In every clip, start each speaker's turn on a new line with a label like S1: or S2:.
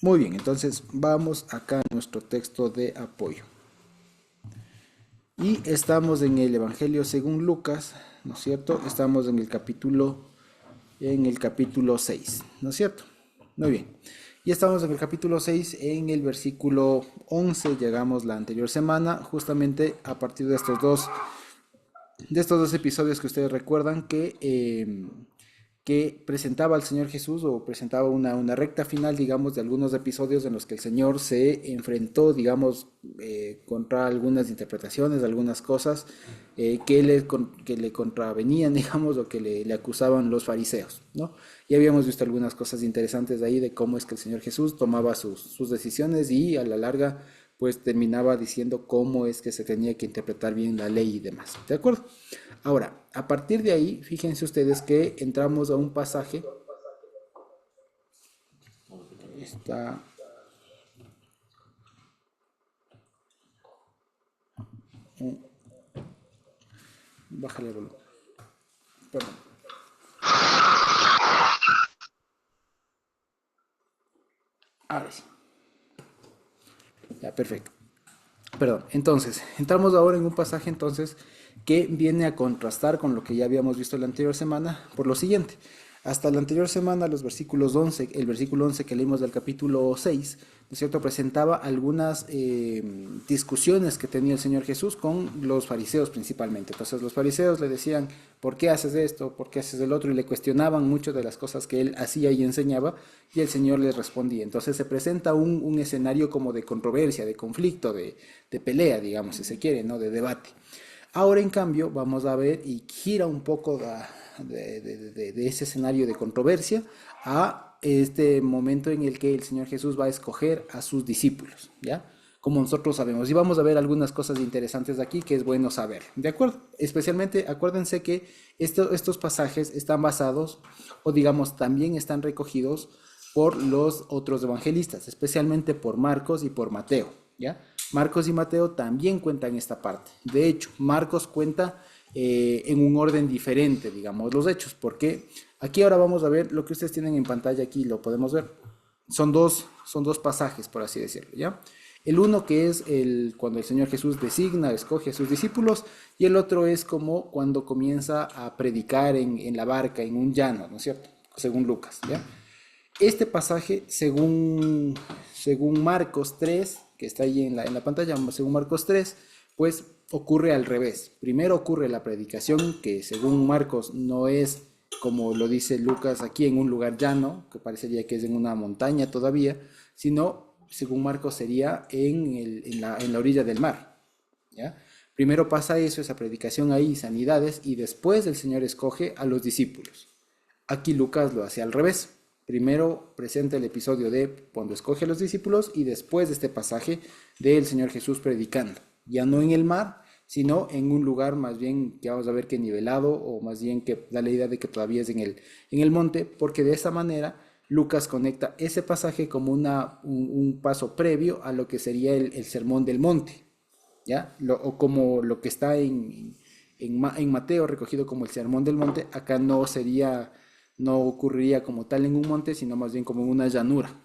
S1: Muy bien, entonces vamos acá a nuestro texto de apoyo. Y estamos en el Evangelio según Lucas, ¿no es cierto? Estamos en el capítulo 6, ¿no es cierto? Muy bien. Y estamos en el capítulo 6, en el versículo 11, llegamos la anterior semana, justamente a partir de estos dos episodios que ustedes recuerdan que presentaba al Señor Jesús o presentaba una recta final, digamos, de algunos episodios en los que el Señor se enfrentó, digamos, contra algunas interpretaciones, algunas cosas que le contravenían, digamos, o que le acusaban los fariseos, ¿no? Y habíamos visto algunas cosas interesantes de ahí de cómo es que el Señor Jesús tomaba sus decisiones y a la larga pues terminaba diciendo cómo es que se tenía que interpretar bien la ley y demás. ¿De acuerdo? Ahora, a partir de ahí, fíjense ustedes que entramos a un pasaje. Está. Bájale el volumen. Perdón. Ahora sí. Ya, perfecto. Perdón, entonces, entramos ahora en un pasaje entonces que viene a contrastar con lo que ya habíamos visto la anterior semana por lo siguiente. Hasta la anterior semana, los versículos 11, el versículo 11 que leímos del capítulo 6, ¿no es cierto?, presentaba algunas discusiones que tenía el Señor Jesús con los fariseos principalmente. Entonces los fariseos le decían, ¿por qué haces esto? ¿Por qué haces el otro? Y le cuestionaban mucho de las cosas que él hacía y enseñaba, y el Señor les respondía. Entonces se presenta un escenario como de controversia, de conflicto, de pelea, digamos, si se quiere, ¿no?, de debate. Ahora, en cambio, vamos a ver y gira un poco de ese escenario de controversia a este momento en el que el Señor Jesús va a escoger a sus discípulos, ¿ya? Como nosotros sabemos. Y vamos a ver algunas cosas interesantes de aquí que es bueno saber, ¿de acuerdo? Especialmente, acuérdense que estos pasajes están basados, o digamos, también están recogidos por los otros evangelistas, especialmente por Marcos y por Mateo, ¿ya? Marcos y Mateo también cuentan esta parte. De hecho, Marcos cuenta en un orden diferente, digamos, los hechos, porque aquí ahora vamos a ver lo que ustedes tienen en pantalla aquí, lo podemos ver. Son dos pasajes, por así decirlo, ¿ya? El uno que es cuando el Señor Jesús designa, escoge a sus discípulos, y el otro es como cuando comienza a predicar en la barca, en un llano, ¿no es cierto? Según Lucas, ¿ya? Este pasaje, según Marcos 3, que está ahí en la pantalla, según Marcos 3, pues ocurre al revés. Primero ocurre la predicación, que según Marcos no es como lo dice Lucas aquí en un lugar llano, que parecería que es en una montaña todavía, sino según Marcos sería en la orilla del mar, ¿ya? Primero pasa eso, esa predicación ahí, sanidades, y después el Señor escoge a los discípulos. Aquí Lucas lo hace al revés. Primero presenta el episodio de cuando escoge a los discípulos y después de este pasaje del Señor Jesús predicando. Ya no en el mar, sino en un lugar más bien que vamos a ver que nivelado, o más bien que da la idea de que todavía es en el monte, porque de esta manera Lucas conecta ese pasaje como un paso previo a lo que sería el sermón del monte, ¿ya? O como lo que está en Mateo recogido como el sermón del monte, acá no ocurriría como tal en un monte, sino más bien como en una llanura.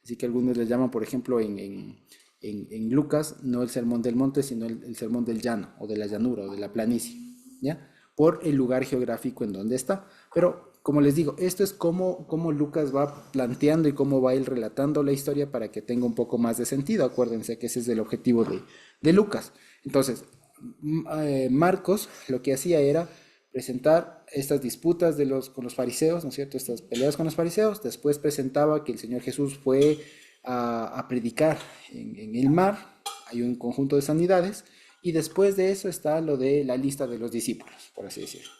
S1: Así que algunos le llaman, por ejemplo, en Lucas, no el sermón del monte, sino el sermón del llano, o de la llanura, o de la planicie, ¿ya? Por el lugar geográfico en donde está. Pero, como les digo, esto es como Lucas va planteando y cómo va él relatando la historia para que tenga un poco más de sentido. Acuérdense que ese es el objetivo de Lucas. Entonces, Marcos lo que hacía era presentar estas disputas con los fariseos, ¿no es cierto? Estas peleas con los fariseos. Después presentaba que el Señor Jesús fue a predicar en el mar. Hay un conjunto de sanidades. Y después de eso está lo de la lista de los discípulos, por así decirlo,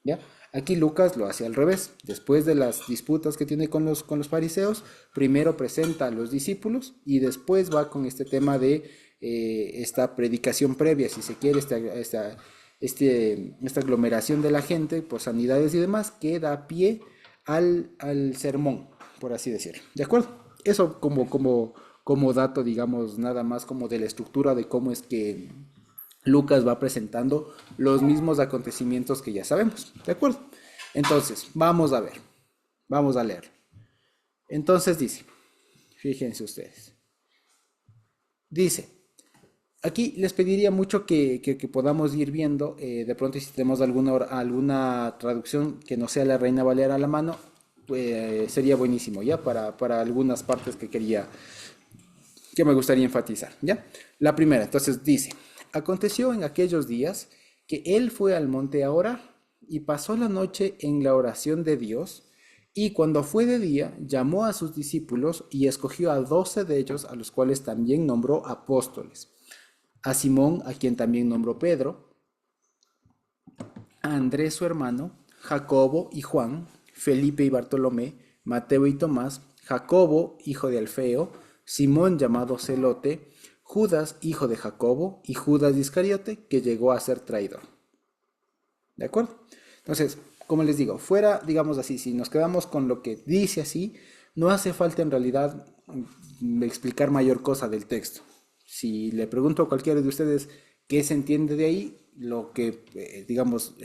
S1: ¿ya? Aquí Lucas lo hace al revés. Después de las disputas que tiene con los fariseos, primero presenta a los discípulos y después va con este tema de esta predicación previa, si se quiere, esta aglomeración de la gente por sanidades y demás, que da pie al sermón, por así decirlo. ¿De acuerdo? Eso como dato, digamos, nada más como de la estructura de cómo es que Lucas va presentando los mismos acontecimientos que ya sabemos. ¿De acuerdo? Entonces, vamos a ver. Vamos a leer. Entonces dice, Fíjense ustedes. Dice, aquí les pediría mucho que podamos ir viendo, de pronto si tenemos alguna traducción que no sea la Reina Valera a la mano, pues sería buenísimo, ¿ya? Para algunas partes que me gustaría enfatizar, ¿ya? La primera, entonces dice, aconteció en aquellos días que él fue al monte a orar y pasó la noche en la oración de Dios, y cuando fue de día, llamó a sus discípulos y escogió a 12 de ellos, a los cuales también nombró apóstoles, a Simón, a quien también nombró Pedro, a Andrés su hermano, Jacobo y Juan, Felipe y Bartolomé, Mateo y Tomás, Jacobo, hijo de Alfeo, Simón llamado Celote, Judas, hijo de Jacobo, y Judas Iscariote, que llegó a ser traidor. ¿De acuerdo? Entonces, como les digo, fuera, digamos así, si nos quedamos con lo que dice así, no hace falta en realidad explicar mayor cosa del texto. Si le pregunto a cualquiera de ustedes qué se entiende de ahí, lo que, digamos,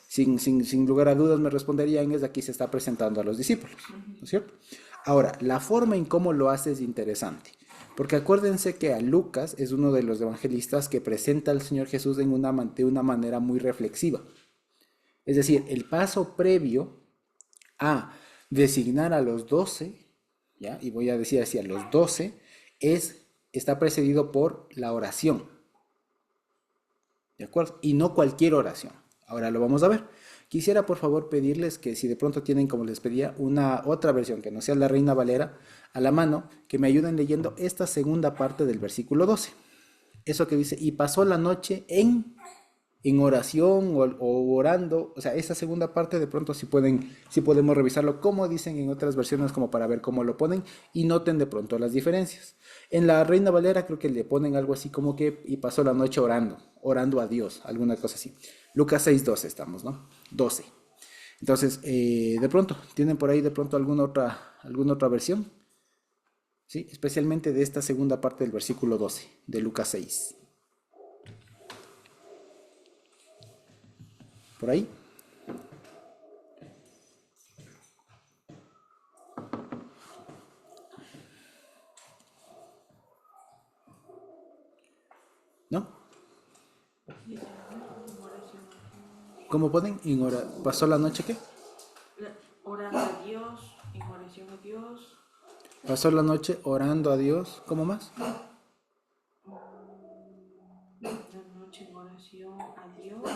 S1: sin lugar a dudas me responderían es aquí se está presentando a los discípulos, ¿no es cierto? Ahora, la forma en cómo lo hace es interesante, porque acuérdense que a Lucas es uno de los evangelistas que presenta al Señor Jesús de una manera muy reflexiva. Es decir, el paso previo a designar a los 12, ¿ya? Y voy a decir así, a los 12, está precedido por la oración, ¿de acuerdo? Y no cualquier oración. Ahora lo vamos a ver. Quisiera por favor pedirles que si de pronto tienen, como les pedía, una otra versión que no sea la Reina Valera a la mano, que me ayuden leyendo esta segunda parte del versículo 12. Eso que dice, y pasó la noche en oración o orando, o sea, esa segunda parte de pronto si podemos revisarlo como dicen en otras versiones como para ver cómo lo ponen y noten de pronto las diferencias. En la Reina Valera creo que le ponen algo así como que y pasó la noche orando a Dios, alguna cosa así. Lucas 6:12 estamos, ¿no? 12. Entonces, de pronto, ¿tienen por ahí de pronto alguna otra versión? ¿Sí? Especialmente de esta segunda parte del versículo 12 de Lucas 6. ¿Por ahí? ¿No? ¿Cómo ponen? ¿Pasó la noche qué?
S2: Orando a Dios, en oración a Dios,
S1: Pasó la noche orando a Dios. ¿Cómo más?
S2: la noche en oración a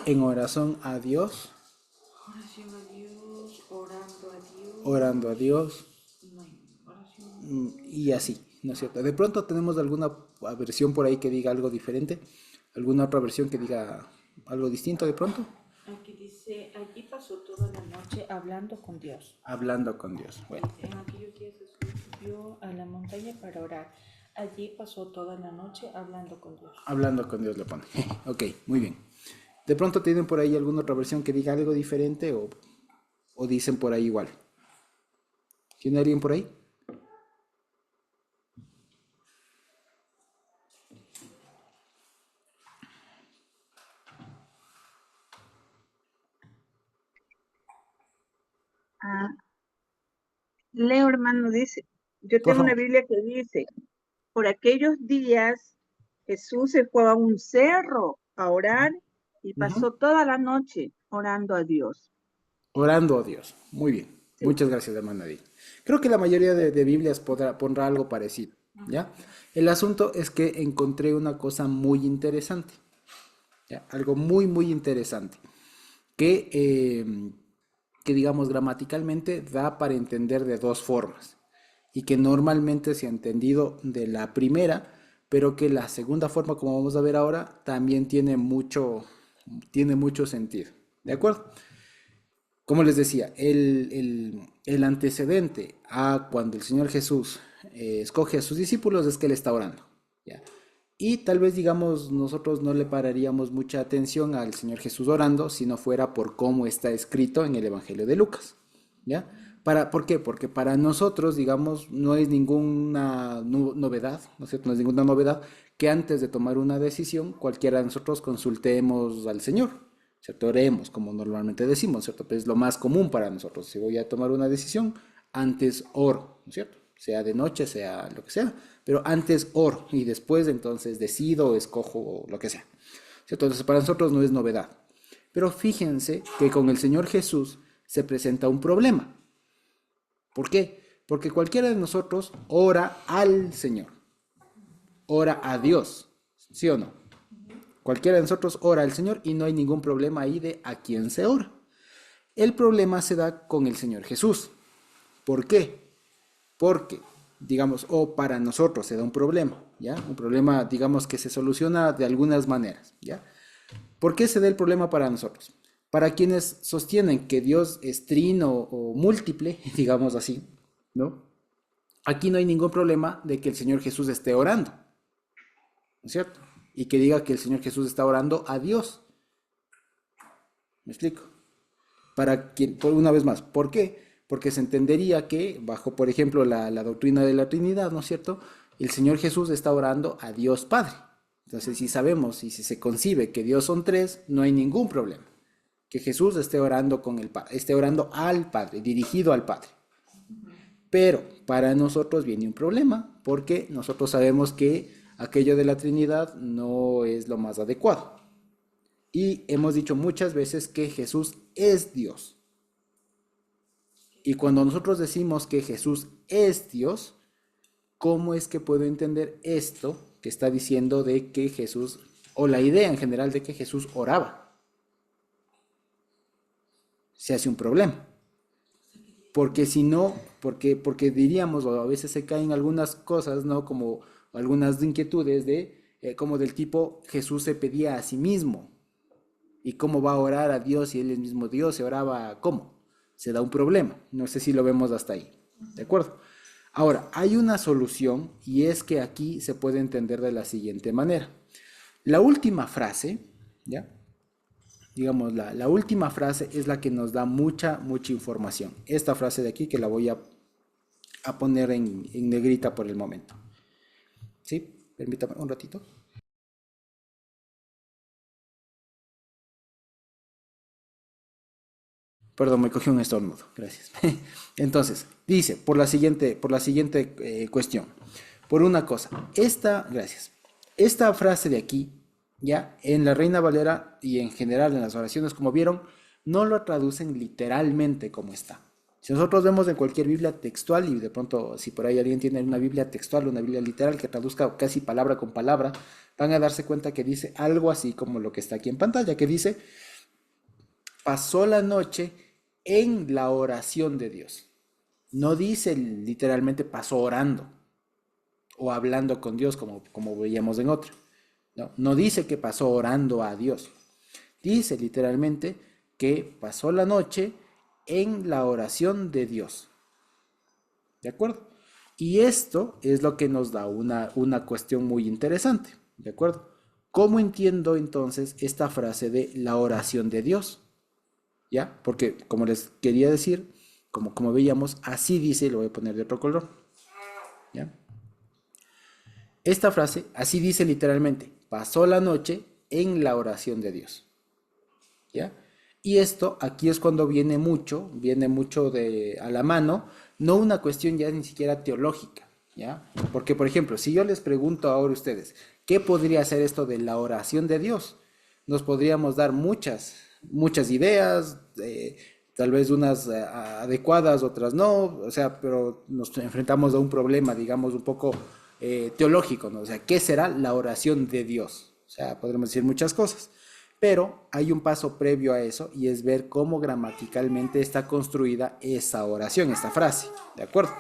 S1: En
S2: Dios,
S1: oración a Dios,
S2: oración a Dios, orando a
S1: orando a
S2: Dios,
S1: Dios,
S2: no, oración a
S1: y
S2: Dios.
S1: así, ¿no es cierto? De pronto tenemos alguna versión por ahí que diga algo diferente, alguna otra versión que diga algo distinto de pronto,
S2: Aquí dice, allí pasó toda la noche hablando con Dios.
S1: hablando con Dios. Bueno,
S2: Dice, en aquellos días Jesús subió a la montaña para orar. Allí pasó toda la noche hablando con Dios.
S1: hablando con Dios le pone. Ok, muy bien. De pronto tienen por ahí alguna otra versión que diga algo diferente o dicen por ahí igual. ¿Tiene alguien por ahí?
S3: Ah, Leo, hermano, dice, yo
S1: Por
S3: tengo una
S1: favor.
S3: Biblia que dice, por aquellos días Jesús se fue a un cerro a orar y
S1: Ujú.
S3: pasó toda la noche orando a Dios.
S1: Orando a Dios. Muy bien.
S3: Sí.
S1: Muchas gracias, hermana Edith. Creo que la mayoría de Biblias pondrá algo parecido, ¿ya? El asunto es que encontré una cosa muy interesante, ¿ya? Algo muy, muy interesante, que, que digamos gramaticalmente da para entender de dos formas y que normalmente se ha entendido de la primera, pero que la segunda forma, como vamos a ver ahora, también tiene mucho sentido, ¿de acuerdo? Como les decía, el antecedente a cuando el Señor Jesús escoge a sus discípulos es que Él está orando, ¿ya? Y tal vez, digamos, nosotros no le pararíamos mucha atención al Señor Jesús orando si no fuera por cómo está escrito en el Evangelio de Lucas, ¿ya? ¿Por qué? Porque para nosotros, digamos, no es ninguna novedad, ¿no es cierto? No es ninguna novedad que antes de tomar una decisión, cualquiera de nosotros consultemos al Señor, ¿cierto? Oremos, como normalmente decimos, ¿cierto? Pues es lo más común para nosotros. Si voy a tomar una decisión, antes oro, ¿no es cierto? sea de noche, sea lo que sea, pero antes oro y después entonces decido, escojo lo que sea. ¿Cierto? Entonces para nosotros no es novedad. Pero fíjense que con el Señor Jesús se presenta un problema. ¿Por qué? Porque cualquiera de nosotros ora al Señor, ora a Dios, ¿sí o no? Cualquiera de nosotros ora al Señor y no hay ningún problema ahí de a quién se ora. El problema se da con el Señor Jesús. ¿Por qué? Porque, digamos, o para nosotros se da un problema, ¿ya? Un problema, digamos, que se soluciona de algunas maneras, ¿ya? ¿Por qué se da el problema para nosotros? Para quienes sostienen que Dios es trino o múltiple, digamos así, ¿no? Aquí no hay ningún problema de que el Señor Jesús esté orando, ¿no es cierto? Y que diga que el Señor Jesús está orando a Dios. ¿Me explico? Para quien, por una vez más, ¿por qué? Porque se entendería que, bajo, por ejemplo, la doctrina de la Trinidad, ¿no es cierto? El Señor Jesús está orando a Dios Padre. Entonces, si sabemos y si se concibe que Dios son tres, no hay ningún problema. Que Jesús esté orando con el esté orando al Padre, dirigido al Padre. Pero para nosotros viene un problema, porque nosotros sabemos que aquello de la Trinidad no es lo más adecuado. Y hemos dicho muchas veces que Jesús es Dios. Y cuando nosotros decimos que Jesús es Dios, ¿cómo es que puedo entender esto que está diciendo de que Jesús, o la idea en general de que Jesús oraba? Se hace un problema. Porque si no, porque diríamos, o a veces se caen algunas cosas, ¿no? Como algunas inquietudes como del tipo, Jesús se pedía a sí mismo. ¿Y cómo va a orar a Dios si Él es mismo Dios? ¿Se oraba cómo? Se da un problema. No sé si lo vemos hasta ahí. ¿De acuerdo? Ahora, hay una solución y es que aquí se puede entender de la siguiente manera. La última frase, ¿ya? Digamos, la última frase es la que nos da mucha información. Esta frase de aquí que la voy a poner en negrita por el momento. ¿Sí? Permítame un ratito. Perdón, me cogí un estornudo. Gracias. Entonces, dice, por la siguiente cuestión. Por una cosa, gracias. Esta frase de aquí, ya, en la Reina Valera y en general en las oraciones, como vieron, no lo traducen literalmente como está. Si nosotros vemos en cualquier Biblia textual, y de pronto, si por ahí alguien tiene una Biblia textual, una Biblia literal que traduzca casi palabra con palabra, van a darse cuenta que dice algo así como lo que está aquí en pantalla, que dice, pasó la noche en la oración de Dios. No dice literalmente pasó orando o hablando con Dios como veíamos en otro. No, no dice que pasó orando a Dios. Dice literalmente que pasó la noche en la oración de Dios. ¿De acuerdo? Y esto es lo que nos da una cuestión muy interesante. ¿De acuerdo? ¿Cómo entiendo entonces esta frase de la oración de Dios? ¿Ya? Porque como les quería decir, como veíamos, así dice, lo voy a poner de otro color. ¿Ya? Esta frase, así dice literalmente, pasó la noche en la oración de Dios. ¿Ya? Y esto aquí es cuando viene mucho a la mano, no una cuestión ya ni siquiera teológica, ¿ya? Porque, por ejemplo, si yo les pregunto ahora a ustedes, ¿qué podría ser esto de la oración de Dios? Nos podríamos dar muchas ideas, tal vez unas adecuadas, otras no, o sea, pero nos enfrentamos a un problema, digamos, un poco teológico, ¿no? O sea, ¿qué será la oración de Dios? O sea, podremos decir muchas cosas. Pero hay un paso previo a eso y es ver cómo gramaticalmente está construida esa oración, esta frase, ¿de acuerdo?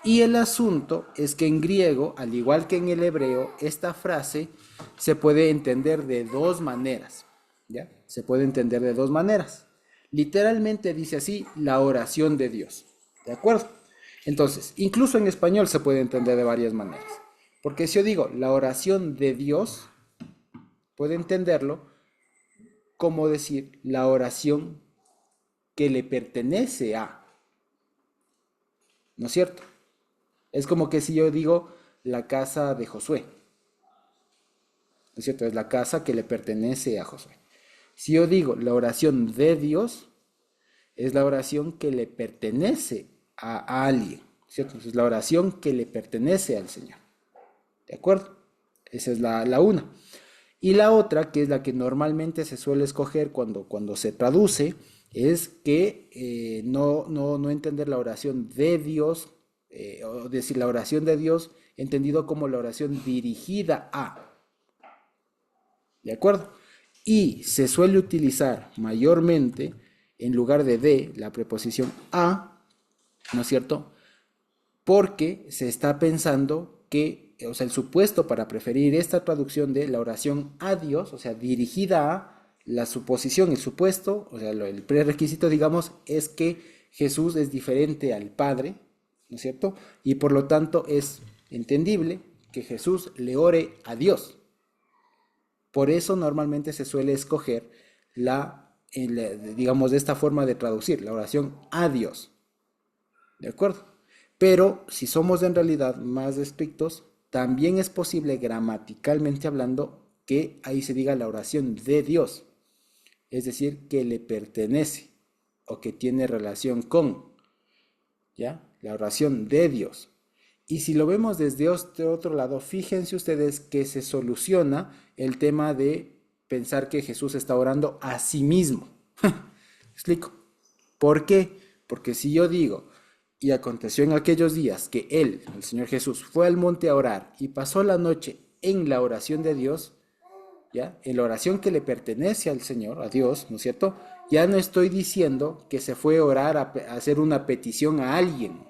S1: Y el asunto es que en griego, al igual que en el hebreo, esta frase se puede entender de dos maneras, ¿ya? Se puede entender de dos maneras. Literalmente dice así, la oración de Dios, ¿de acuerdo? Entonces, incluso en español se puede entender de varias maneras. Porque si yo digo la oración de Dios, puede entenderlo como decir la oración que le pertenece a, ¿no es cierto? Es como que si yo digo la casa de Josué, ¿no es cierto? Es la casa que le pertenece a Josué. Si yo digo la oración de Dios, es la oración que le pertenece a alguien, ¿cierto? Entonces la oración que le pertenece al Señor. ¿De acuerdo? Esa es la una. Y la otra, que es la que normalmente se suele escoger cuando se traduce, es que no entender la oración de Dios, o decir la oración de Dios entendido como la oración dirigida a. ¿De acuerdo? Y se suele utilizar mayormente en lugar de la preposición a, ¿no es cierto? Porque se está pensando que, o sea, el supuesto para preferir esta traducción de la oración a Dios, o sea, dirigida a la suposición, el supuesto, o sea, el prerequisito, digamos, es que Jesús es diferente al Padre, ¿no es cierto? Y por lo tanto es entendible que Jesús le ore a Dios. Por eso normalmente se suele escoger digamos, de esta forma de traducir, la oración a Dios. ¿De acuerdo? Pero si somos en realidad más estrictos, también es posible gramaticalmente hablando que ahí se diga la oración de Dios, es decir, que le pertenece o que tiene relación con, ¿ya? La oración de Dios. Y si lo vemos desde otro lado, fíjense ustedes que se soluciona el tema de pensar que Jesús está orando a sí mismo. ¿Explico? ¿Por qué? Porque si yo digo, y aconteció en aquellos días que él, el Señor Jesús, fue al monte a orar y pasó la noche en la oración de Dios, ¿ya? En la oración que le pertenece al Señor, a Dios, ¿no es cierto? Ya no estoy diciendo que se fue a orar a hacer una petición a alguien,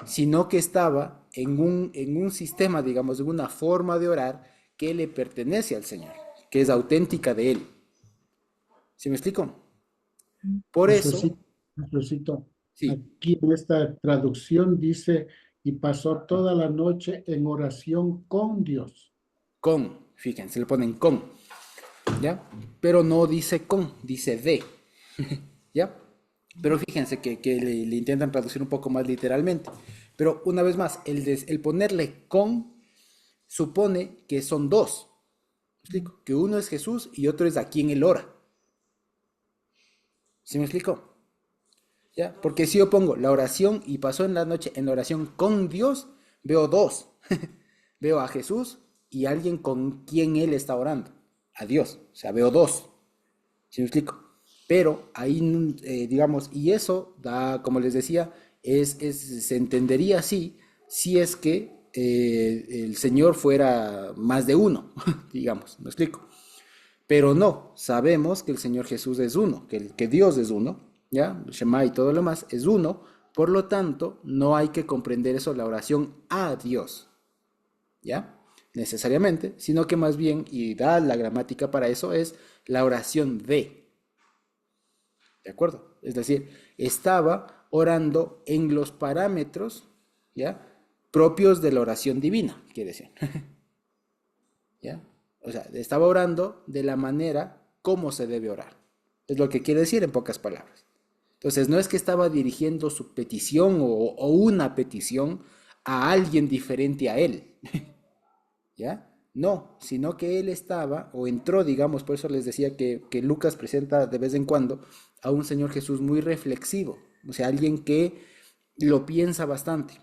S1: sino que estaba en un sistema, digamos, en una forma de orar que le pertenece al Señor, que es auténtica de Él. ¿Sí me explico? Por eso,
S4: Jesucito, Jesucito,
S1: sí,
S4: aquí en esta traducción dice, y pasó toda la noche en oración con Dios.
S1: fíjense, le ponen con, ¿ya? Pero no dice con, dice de, ¿ya? Pero fíjense que le intentan traducir un poco más literalmente. Pero una vez más, el ponerle con supone que son dos. ¿Me explico? Que uno es Jesús y otro es a quien él ora. ¿Sí me explico? ¿Ya? Porque si yo pongo la oración y pasó en la noche en la oración con Dios, veo dos. Veo a Jesús y alguien con quien él está orando. A Dios. O sea, veo dos. ¿Sí me explico? Pero ahí, digamos, y eso da, como les decía, se entendería así si es que el Señor fuera más de uno, digamos, ¿me explico? Pero no, sabemos que el Señor Jesús es uno, que Dios es uno, ¿ya? Shema y todo lo más es uno, por lo tanto, no hay que comprender eso, la oración a Dios, ¿ya? Necesariamente, sino que más bien, y da la gramática para eso, es la oración ¿de acuerdo? Es decir, estaba orando en los parámetros, ¿ya? Propios de la oración divina, quiere decir, ¿ya? O sea, estaba orando de la manera como se debe orar. Es lo que quiere decir en pocas palabras. Entonces, no es que estaba dirigiendo su petición o una petición a alguien diferente a él, ¿ya? No, sino que él estaba o entró, digamos, por eso les decía que Lucas presenta de vez en cuando a un Señor Jesús muy reflexivo, o sea, alguien que lo piensa bastante,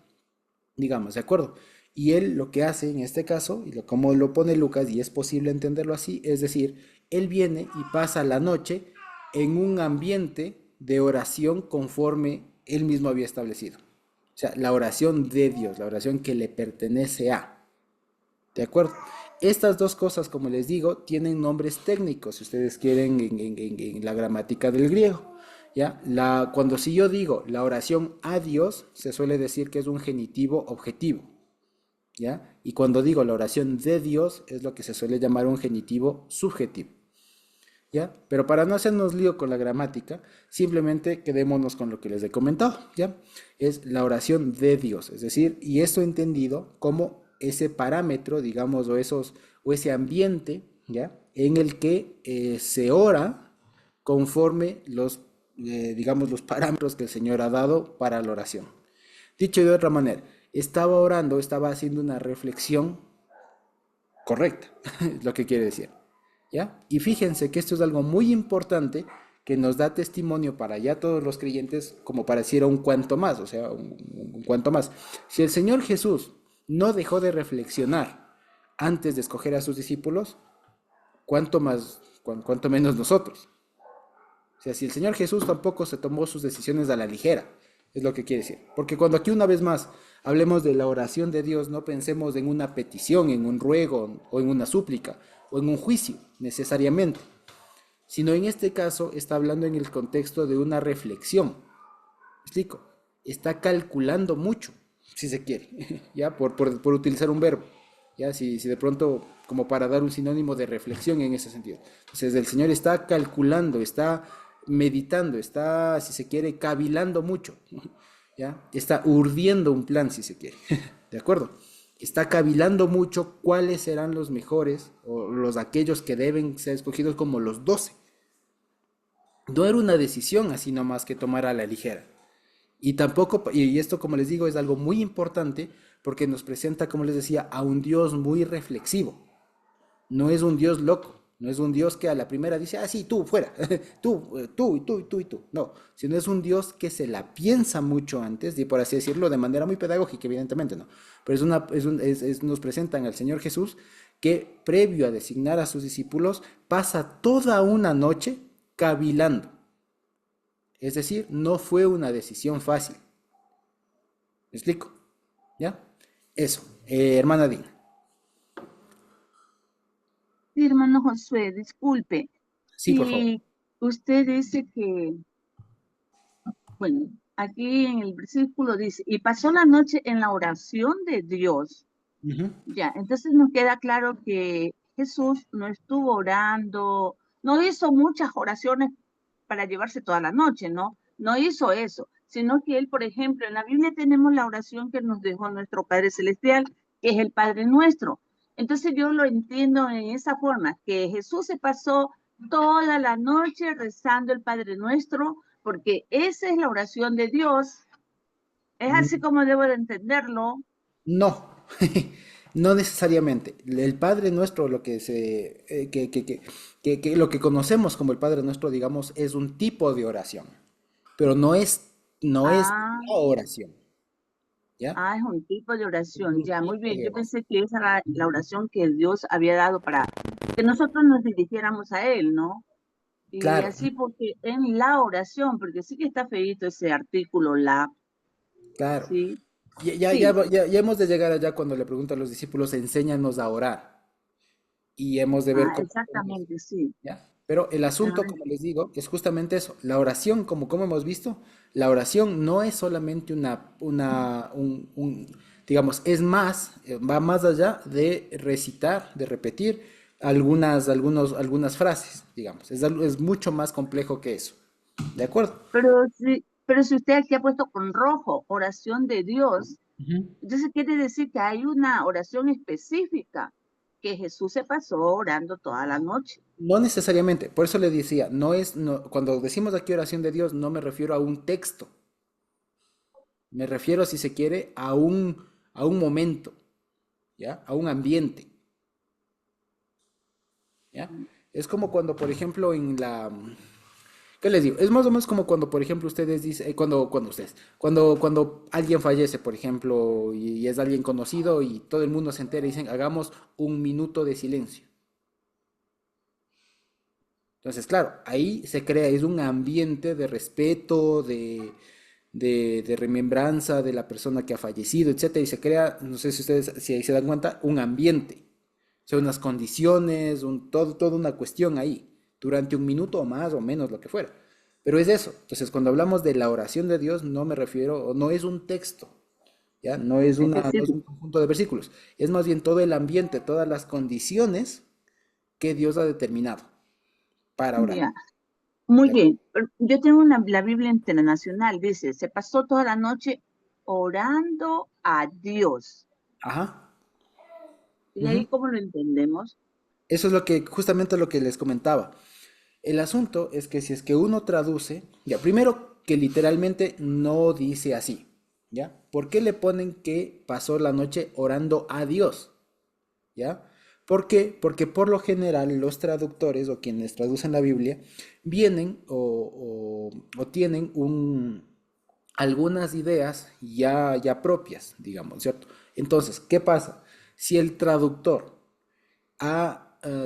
S1: digamos, ¿de acuerdo? Y él lo que hace en este caso, y como lo pone Lucas, y es posible entenderlo así, es decir, él viene y pasa la noche en un ambiente de oración conforme él mismo había establecido. O sea, la oración de Dios, la oración que le pertenece a. ¿De acuerdo? Estas dos cosas, como les digo, tienen nombres técnicos, si ustedes quieren, en la gramática del griego. ¿Ya? Cuando si yo digo la oración a Dios, se suele decir que es un genitivo objetivo. ¿Ya? Y cuando digo la oración de Dios, es lo que se suele llamar un genitivo subjetivo. ¿Ya? Pero para no hacernos lío con la gramática, simplemente quedémonos con lo que les he comentado, ¿ya? Es la oración de Dios, es decir, y esto entendido como ese parámetro, digamos, o ese ambiente, ¿ya? En el que se ora conforme digamos, los parámetros que el Señor ha dado para la oración. Dicho de otra manera, estaba orando, estaba haciendo una reflexión correcta, es lo que quiere decir. ¿Ya? Y fíjense que esto es algo muy importante que nos da testimonio para ya todos los creyentes, como pareciera un cuanto más, o sea, un cuanto más. Si el Señor Jesús no dejó de reflexionar antes de escoger a sus discípulos, cuánto más, cuánto menos nosotros. O sea, si el Señor Jesús tampoco se tomó sus decisiones a la ligera, es lo que quiere decir. Porque cuando aquí una vez más hablemos de la oración de Dios, no pensemos en una petición, en un ruego o en una súplica o en un juicio necesariamente, sino en este caso está hablando en el contexto de una reflexión. ¿Me explico? Está calculando mucho, si se quiere, ya por utilizar un verbo, ya si de pronto como para dar un sinónimo de reflexión en ese sentido. Entonces el Señor está calculando, está meditando, está, si se quiere, cavilando mucho, ya está urdiendo un plan, si se quiere, ¿de acuerdo? Está cavilando mucho cuáles serán los mejores o los aquellos que deben ser escogidos como los 12. No era una decisión así nomás que tomar a la ligera. Y tampoco, y esto como les digo es algo muy importante porque nos presenta, como les decía, a un Dios muy reflexivo. No es un Dios loco, no es un Dios que a la primera dice, ah, sí, tú, fuera, tú, y tú, y tú, y tú. No, sino es un Dios que se la piensa mucho antes, y por así decirlo, de manera muy pedagógica, evidentemente, ¿no? Pero nos presentan al Señor Jesús que previo a designar a sus discípulos pasa toda una noche cavilando. Es decir, no fue una decisión fácil. ¿Me explico? ¿Ya? Eso. Hermana Dina.
S3: Sí, hermano Josué, disculpe.
S1: Sí, por favor.
S3: Y usted dice que, bueno, aquí en el versículo dice, y pasó la noche en la oración de Dios.
S1: Ujú.
S3: Ya, entonces nos queda claro que Jesús no estuvo orando, no hizo muchas oraciones para llevarse toda la noche, ¿no? No hizo eso, sino que él, por ejemplo, en la Biblia tenemos la oración que nos dejó nuestro Padre Celestial, que es el Padre Nuestro. Entonces yo lo entiendo en esa forma, que Jesús se pasó toda la noche rezando el Padre Nuestro, porque esa es la oración de Dios. Es así como debo de entenderlo.
S1: No, no necesariamente. El Padre Nuestro, lo que lo que conocemos como el Padre Nuestro, digamos, es un tipo de oración, pero no es
S3: Ah,
S1: la oración, ¿ya?
S3: es un tipo de
S1: Es
S3: oración.
S1: un
S3: Ya, muy
S1: tipo
S3: bien.
S1: de
S3: Yo
S1: oración.
S3: pensé que esa era la oración que Dios había dado para que nosotros nos dirigiéramos a Él, ¿no? Y
S1: Claro,
S3: así porque en la oración, porque sí que está feíto ese artículo la,
S1: claro.
S3: ¿sí? Sí,
S1: Ya hemos de llegar allá cuando le pregunto a los discípulos, enséñanos a orar. Y hemos de ver cómo es.
S3: exactamente, sí.
S1: ¿Ya? Pero el
S3: Ah,
S1: asunto, como les digo, es justamente eso. La oración, como hemos visto, la oración no es solamente digamos, es más, va más allá de recitar, de repetir algunas frases, digamos. Es mucho más complejo que eso. ¿De acuerdo?
S3: pero si usted aquí ha puesto con rojo, oración de Dios,
S1: Ujú.
S3: entonces quiere decir que hay una oración específica que Jesús se pasó orando toda la noche.
S1: No necesariamente, por eso le decía, cuando decimos aquí oración de Dios, no me refiero a un texto, me refiero, si se quiere, a un momento. ¿Ya? A un ambiente, ¿ya? Es como cuando, por ejemplo, ¿qué les digo? Es más o menos como cuando, por ejemplo, ustedes dicen, cuando alguien fallece, por ejemplo, y es alguien conocido y todo el mundo se entera y dicen, hagamos un minuto de silencio. Entonces, claro, ahí se crea, es un ambiente de respeto, de remembranza de la persona que ha fallecido, etcétera, y se crea, no sé si ustedes si ahí se dan cuenta, un ambiente. O sea, unas condiciones, toda una cuestión ahí, durante un minuto o más o menos, lo que fuera. Pero es eso. Entonces, cuando hablamos de la oración de Dios, no me refiero, o no es un texto, ¿ya? No es un
S3: Específico.
S1: conjunto de versículos. Es más bien todo el ambiente, todas las condiciones que Dios ha determinado para orar.
S3: Ya. Muy
S1: ¿De acuerdo?
S3: bien, pero yo tengo la Biblia Internacional, dice, se pasó toda la noche orando a Dios.
S1: Ajá.
S3: ¿Y
S1: Ujú.
S3: ahí cómo lo entendemos?
S1: Eso es justamente lo que les comentaba. El asunto es que si es que uno traduce, ya, primero que literalmente no dice así, ¿ya? ¿Por qué le ponen que pasó la noche orando a Dios? ¿Ya? ¿Por qué? Porque por lo general los traductores o quienes traducen la Biblia vienen o tienen algunas ideas ya propias, digamos, ¿cierto? Entonces, ¿qué pasa? Si el traductor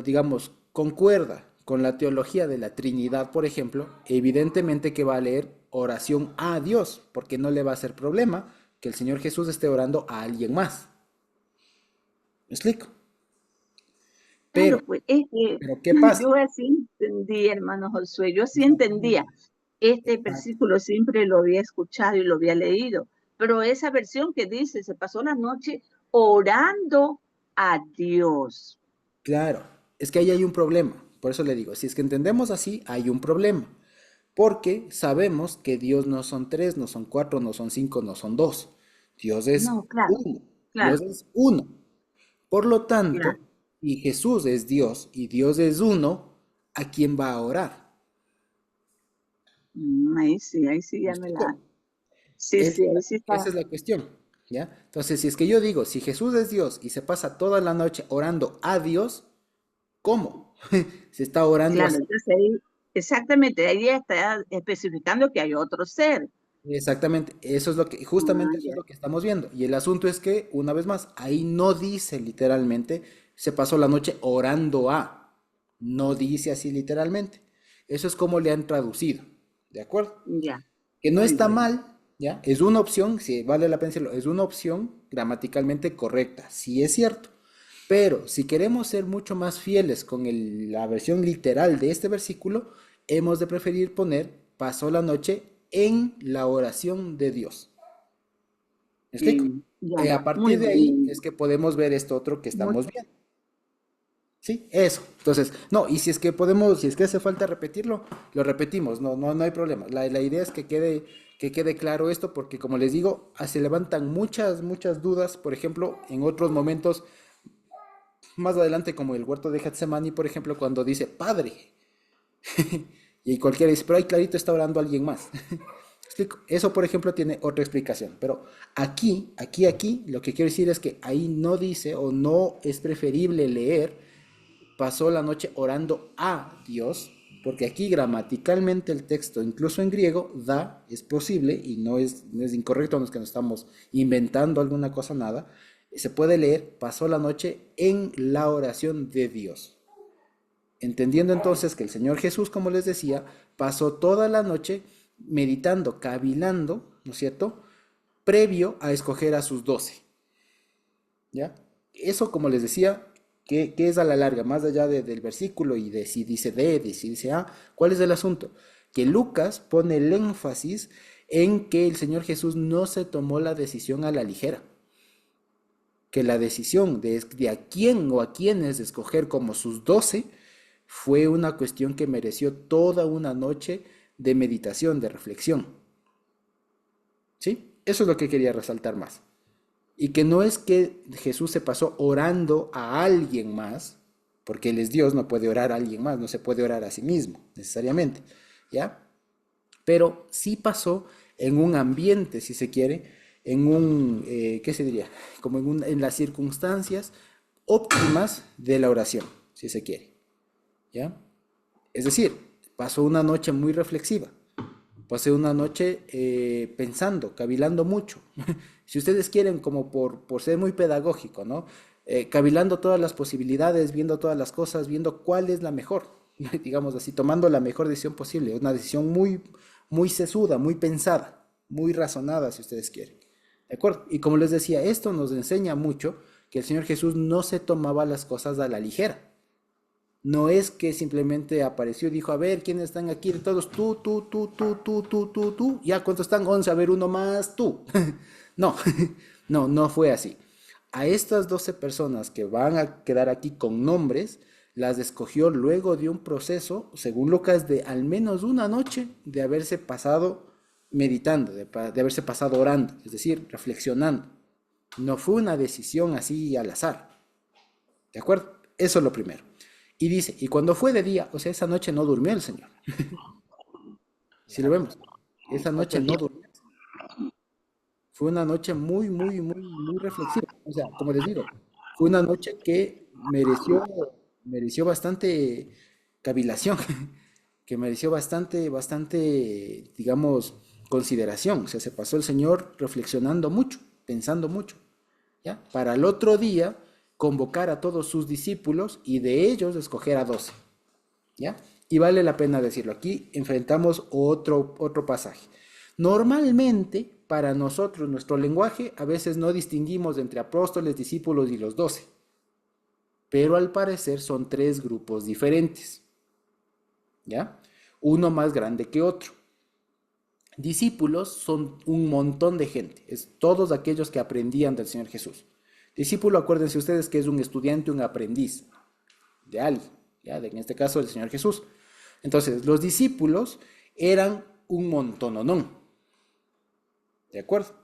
S1: digamos, concuerda con la teología de la Trinidad, por ejemplo, evidentemente que va a leer oración a Dios, porque no le va a hacer problema que el Señor Jesús esté orando a alguien más. ¿Me explico? Pero,
S3: Claro, pues es que
S1: pero ¿qué pasa?
S3: yo así entendía, hermano Josué, yo sí entendía. Este
S1: Exacto.
S3: versículo siempre lo había escuchado y lo había leído, pero esa versión que dice, se pasó la noche orando a Dios.
S1: Claro, es que ahí hay un problema. Por eso le digo, si es que entendemos así, hay un problema. Porque sabemos que Dios no son tres, no son cuatro, no son cinco, no son dos. Dios es
S3: No, claro,
S1: uno. Dios
S3: claro,
S1: es uno. Por lo
S3: claro.
S1: tanto, y Jesús es Dios y Dios es uno, ¿a quién va a orar?
S3: Ahí sí
S1: ¿Me
S3: ya me la...
S1: explico?
S3: Sí, sí, ahí sí está.
S1: Esa es la cuestión, ¿ya? Entonces, si es que yo digo, si Jesús es Dios y se pasa toda la noche orando a Dios, ¿cómo? Se está orando
S3: Claro,
S1: así.
S3: entonces ahí, exactamente, ahí ya está especificando que hay otro ser.
S1: Exactamente, eso es lo que,
S3: Ah,
S1: justamente eso es
S3: ya.
S1: lo que estamos viendo. Y el asunto es que, una vez más, ahí no dice literalmente, se pasó la noche orando a, no dice así literalmente. Eso es como le han traducido, ¿de acuerdo?
S3: Ya,
S1: Que no
S3: muy
S1: está
S3: bien.
S1: mal, ¿ya? Es una opción, si vale la pena decirlo, es una opción gramaticalmente correcta, sí es cierto. Pero si queremos ser mucho más fieles con la versión literal de este versículo, hemos de preferir poner pasó la noche en la oración de Dios. ¿Me explico?
S3: Ya,
S1: A
S3: muy
S1: partir de ahí
S3: bien.
S1: es que podemos ver esto otro que
S3: Muy,
S1: estamos viendo. Sí, eso. Entonces, no, y si es que podemos, si es que hace falta repetirlo, lo repetimos, no hay problema. La idea es que quede claro esto, porque como les digo, se levantan muchas dudas, por ejemplo, en otros momentos, más adelante, como el huerto de Getsemaní, por ejemplo, cuando dice Padre, y cualquiera dice, pero ahí clarito está orando alguien más. ¿Explico? Eso, por ejemplo, tiene otra explicación. Pero aquí, lo que quiero decir es que ahí no dice o no es preferible leer pasó la noche orando a Dios, porque aquí gramaticalmente el texto, incluso en griego, da, es posible y no es incorrecto, no es que nos estamos inventando alguna cosa, nada. Se puede leer, pasó la noche en la oración de Dios. Entendiendo entonces que el Señor Jesús, como les decía, pasó toda la noche meditando, cavilando, ¿no es cierto? Previo a escoger a sus 12. ¿Ya? Eso, como les decía, ¿qué es a la larga? Más allá del versículo y de si dice D, de si dice A, ¿cuál es el asunto? Que Lucas pone el énfasis en que el Señor Jesús no se tomó la decisión a la ligera, que la decisión de a quién o a quiénes escoger como sus 12 fue una cuestión que mereció toda una noche de meditación, de reflexión. ¿Sí? Eso es lo que quería resaltar más. Y que no es que Jesús se pasó orando a alguien más, porque Él es Dios, no puede orar a alguien más, no se puede orar a sí mismo, necesariamente, ¿ya? Pero sí pasó en un ambiente, si se quiere, ¿qué se diría? Como en las circunstancias óptimas de la oración, si se quiere, ¿ya? Es decir, pasó una noche muy reflexiva, pasé una noche pensando, cavilando mucho. Si ustedes quieren, como por ser muy pedagógico, ¿no? Cavilando todas las posibilidades, viendo todas las cosas, viendo cuál es la mejor, digamos así, tomando la mejor decisión posible. Una decisión muy sesuda, muy pensada, muy razonada, si ustedes quieren. ¿De acuerdo? Y como les decía, esto nos enseña mucho que el Señor Jesús no se tomaba las cosas a la ligera. No es que simplemente apareció y dijo, a ver, ¿quiénes están aquí? Todos tú. Ya, ¿cuántos están? 11, a ver, uno más, tú. No, no fue así. A estas 12 personas que van a quedar aquí con nombres, las escogió luego de un proceso, según Lucas, de al menos una noche de haberse pasado meditando, de haberse pasado orando, es decir, reflexionando. No fue una decisión así al azar. ¿De acuerdo? Eso es lo primero. Y dice, y cuando fue de día, o sea, esa noche no durmió el Señor. Si lo vemos, esa noche no durmió. Fue una noche muy reflexiva. O sea, como les digo, fue una noche que mereció, mereció bastante cavilación, que mereció bastante, digamos, consideración. O sea, se pasó el Señor reflexionando mucho, pensando mucho, ¿ya? Para el otro día convocar a todos sus discípulos y de ellos escoger a 12, ¿ya? Y vale la pena decirlo. Aquí enfrentamos otro pasaje. Normalmente, para nosotros, nuestro lenguaje, a veces no distinguimos entre apóstoles, discípulos y los 12, pero al parecer son tres grupos diferentes, ¿ya? Uno más grande que otro. Discípulos son un montón de gente, es todos aquellos que aprendían del Señor Jesús. Discípulo, acuérdense ustedes que es un estudiante, un aprendiz de alguien, ¿ya? En este caso del Señor Jesús. Entonces, los discípulos eran un montononón, ¿de acuerdo?